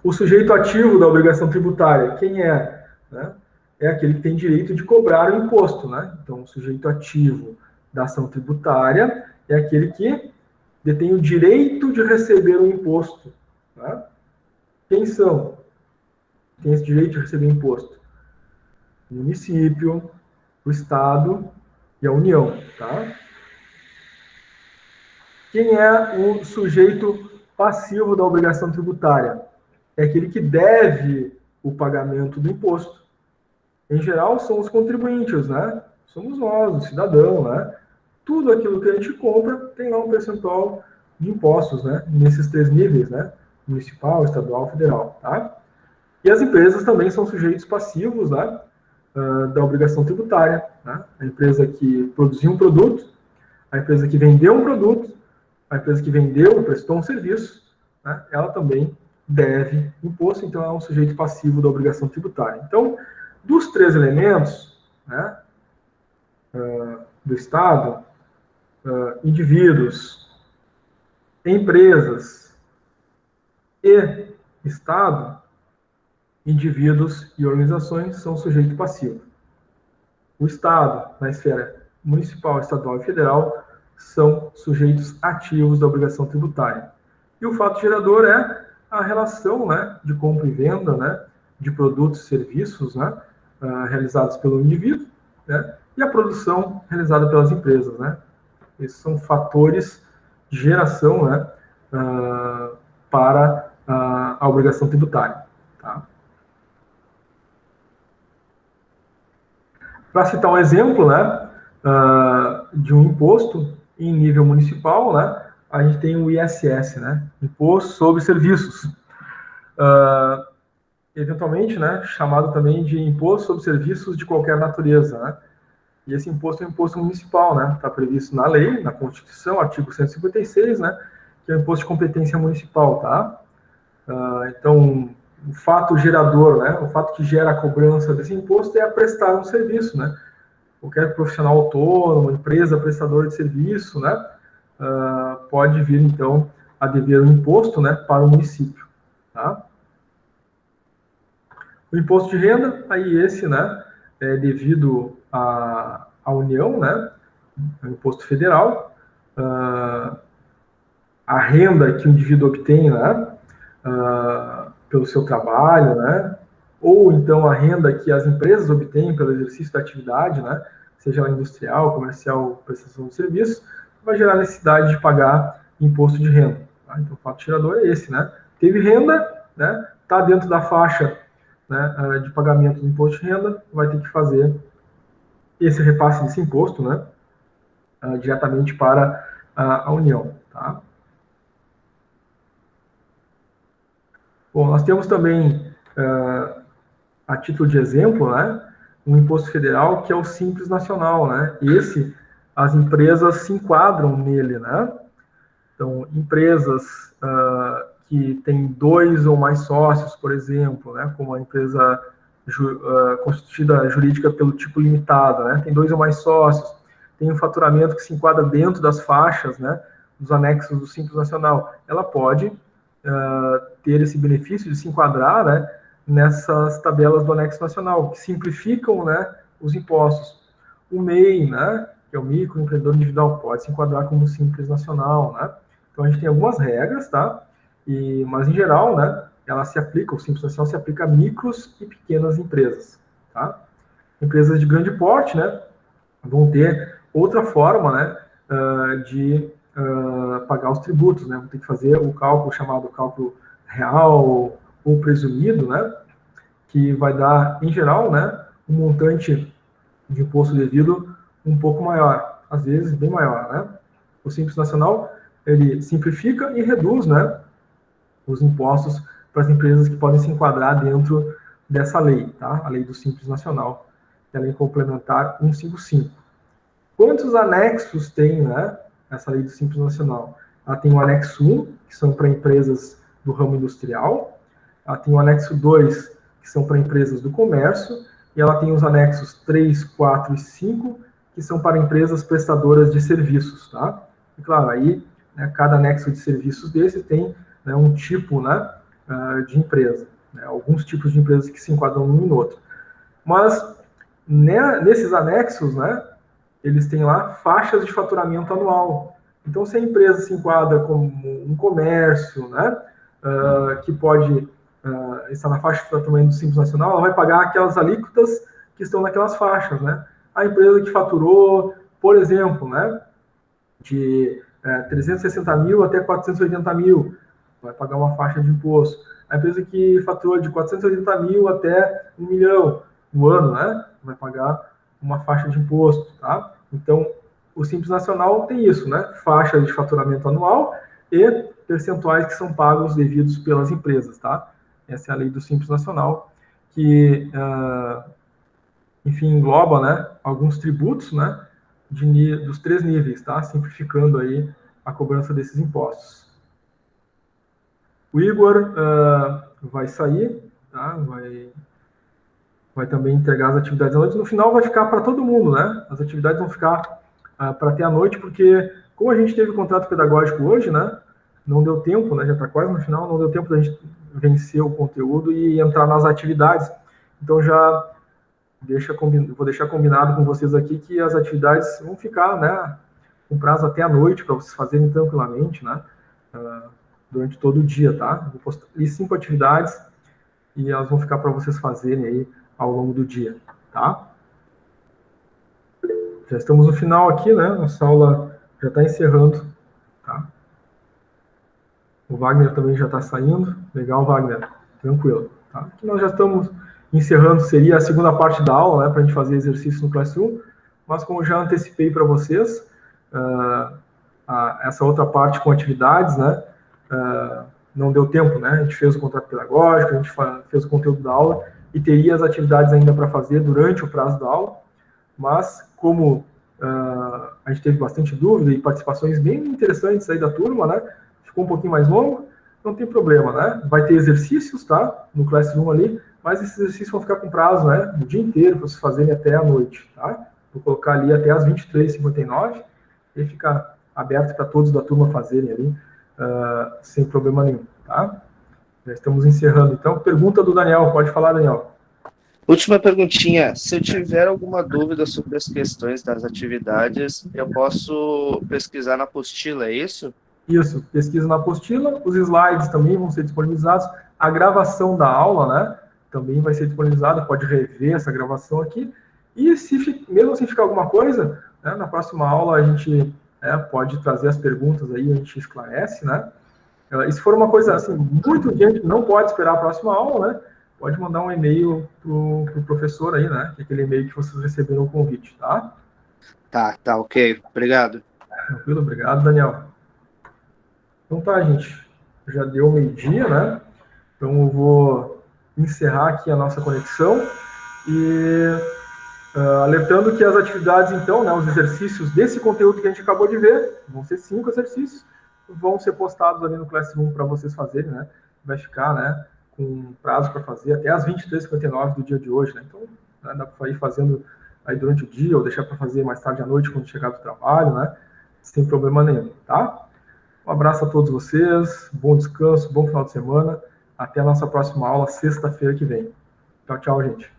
O sujeito ativo da obrigação tributária, quem é? Né? É aquele que tem direito de cobrar o imposto, né? Então, o sujeito ativo da ação tributária é aquele que detém o direito de receber o imposto. Tá? Quem são? Tem esse direito de receber imposto? O município, o Estado e a União. Tá? Quem é o sujeito passivo da obrigação tributária? É aquele que deve o pagamento do imposto. Em geral, são os contribuintes, né? Somos nós, o cidadão, né? Tudo aquilo que a gente compra tem lá um percentual de impostos, né, nesses 3 níveis, né, municipal, estadual, federal, tá? E as empresas também são sujeitos passivos, né, da obrigação tributária, né? A empresa que produziu um produto, a empresa que vendeu um produto, a empresa que vendeu, prestou um serviço, né, ela também deve imposto, então é um sujeito passivo da obrigação tributária. Então, dos 3 elementos, né, do Estado, indivíduos, empresas e Estado, indivíduos e organizações são sujeito passivo. O Estado, na esfera municipal, estadual e federal, são sujeitos ativos da obrigação tributária. E o fato gerador é a relação, né, de compra e venda, né, de produtos e serviços, né, realizados pelo indivíduo, né, e a produção realizada pelas empresas, né. Esses são fatores de geração, né, para a obrigação tributária. Tá? Para citar um exemplo, né, de um imposto em nível municipal, né, a gente tem o ISS, né, Imposto sobre Serviços, eventualmente, né, chamado também de Imposto sobre Serviços de qualquer natureza, né. E esse imposto é um imposto municipal, né, está previsto na lei, na Constituição, artigo 156, né, que é o imposto de competência municipal, tá? Então, o fato gerador, né, o fato que gera a cobrança desse imposto é a prestar um serviço, né? Qualquer profissional autônomo, empresa prestadora de serviço, né, pode vir, então, a dever um imposto, né, para o município, tá? O imposto de renda, aí esse, né, é devido à União, né, o imposto federal, a renda que o indivíduo obtém, né, pelo seu trabalho, né, ou então a renda que as empresas obtêm pelo exercício da atividade, né, seja ela industrial, comercial, prestação de serviço, vai gerar necessidade de pagar imposto de renda. Tá? Então, o fato gerador é esse, né? Teve renda, né, está dentro da faixa, né, de pagamento do imposto de renda, vai ter que fazer esse repasse desse imposto, né, diretamente para a União. Tá? Bom, nós temos também, a título de exemplo, né, um imposto federal que é o Simples Nacional, né? Esse, as empresas se enquadram nele, né? Então, empresas que têm 2 ou mais sócios, por exemplo, né, como a empresa constituída jurídica pelo tipo limitado, né, tem 2 ou mais sócios, tem um faturamento que se enquadra dentro das faixas, né, dos anexos do Simples Nacional, ela pode ter esse benefício de se enquadrar, né, nessas tabelas do anexo nacional, que simplificam, né, os impostos. O MEI, né, que é o microempreendedor individual, pode se enquadrar como Simples Nacional, né? Então, a gente tem algumas regras, tá? Mas, em geral, né, ela se aplica, o Simples Nacional se aplica a micros e pequenas empresas, tá? Empresas de grande porte, né, vão ter outra forma, né, de pagar os tributos, né? Vão ter que fazer o cálculo chamado cálculo real ou presumido, né, que vai dar, em geral, né, um montante de imposto devido um pouco maior, às vezes bem maior, né? O Simples Nacional, ele simplifica e reduz, né, os impostos para as empresas que podem se enquadrar dentro dessa lei, tá? A lei do Simples Nacional, que é a lei complementar 155. Quantos anexos tem, né, essa lei do Simples Nacional? Ela tem o anexo 1, que são para empresas do ramo industrial, ela tem o anexo 2, que são para empresas do comércio, e ela tem os anexos 3, 4 e 5, que são para empresas prestadoras de serviços, tá? E claro, aí, né, cada anexo de serviços desse tem, né, um tipo, né, de empresa, né, alguns tipos de empresas que se enquadram num e no outro. Mas, né, nesses anexos, né, eles têm lá faixas de faturamento anual. Então, se a empresa se enquadra como um comércio, né, que pode estar na faixa de faturamento do Simples Nacional, ela vai pagar aquelas alíquotas que estão naquelas faixas, né? A empresa que faturou, por exemplo, né, de 360 mil até 480 mil, vai pagar uma faixa de imposto. A empresa que faturou de 480 mil até 1 milhão no ano, né, vai pagar uma faixa de imposto, tá? Então, o Simples Nacional tem isso, né? Faixa de faturamento anual e percentuais que são pagos devidos pelas empresas, tá? Essa é a lei do Simples Nacional, que, enfim, engloba, né, alguns tributos, né, dos 3 níveis, tá? Simplificando aí a cobrança desses impostos. O Igor vai sair, tá? Vai também entregar as atividades à noite. No final vai ficar para todo mundo, né? As atividades vão ficar para até a noite, porque como a gente teve contrato pedagógico hoje, né? Não deu tempo, né? Já está quase no final, não deu tempo da gente vencer o conteúdo e entrar nas atividades. Então já vou deixar combinado com vocês aqui que as atividades vão ficar, né? Com prazo até a noite para vocês fazerem tranquilamente, né? Durante todo o dia, tá? Vou postar 5 atividades e elas vão ficar para vocês fazerem aí ao longo do dia, tá? Já estamos no final aqui, né? Nossa aula já está encerrando, tá? O Wagner também já está saindo. Legal, Wagner. Tranquilo, tá? Aqui nós já estamos encerrando, seria a segunda parte da aula, né? Para a gente fazer exercício no Classroom. Mas como já antecipei para vocês, essa outra parte com atividades, né? Não deu tempo, né? A gente fez o contrato pedagógico, a gente fez o conteúdo da aula e teria as atividades ainda para fazer durante o prazo da aula, mas como a gente teve bastante dúvida e participações bem interessantes aí da turma, né? Ficou um pouquinho mais longo, não tem problema, né? Vai ter exercícios, tá? No Classroom ali, mas esses exercícios vão ficar com prazo, né? O dia inteiro para vocês fazerem até a noite, tá? Vou colocar ali até as 23h59 e ficar aberto para todos da turma fazerem ali, sem problema nenhum, tá? Já estamos encerrando. Então, pergunta do Daniel. Pode falar, Daniel. Última perguntinha. Se eu tiver alguma dúvida sobre as questões das atividades, eu posso pesquisar na apostila, é isso? Isso. Pesquisa na apostila. Os slides também vão ser disponibilizados. A gravação da aula, né, também vai ser disponibilizada. Pode rever essa gravação aqui. E mesmo se ficar alguma coisa, né, na próxima aula a gente pode trazer as perguntas aí, a gente esclarece, né? E se for uma coisa assim, muito urgente, não pode esperar a próxima aula, né? Pode mandar um e-mail pro professor aí, né? Que é aquele e-mail que vocês receberam o convite, tá? Tá, ok. Obrigado. Tranquilo, obrigado, Daniel. Então tá, gente. Já deu meio-dia, né? Então eu vou encerrar aqui a nossa conexão e alertando que as atividades, então, né, os exercícios desse conteúdo que a gente acabou de ver, vão ser 5 exercícios, vão ser postados ali no Classroom para vocês fazerem, né? Vai ficar, né, com prazo para fazer até as 23h59 do dia de hoje, né? Então, né, dá para ir fazendo aí durante o dia ou deixar para fazer mais tarde à noite quando chegar do trabalho, né? Sem problema nenhum, tá? Um abraço a todos vocês, bom descanso, bom final de semana. Até a nossa próxima aula, sexta-feira que vem. Tchau, tchau, gente.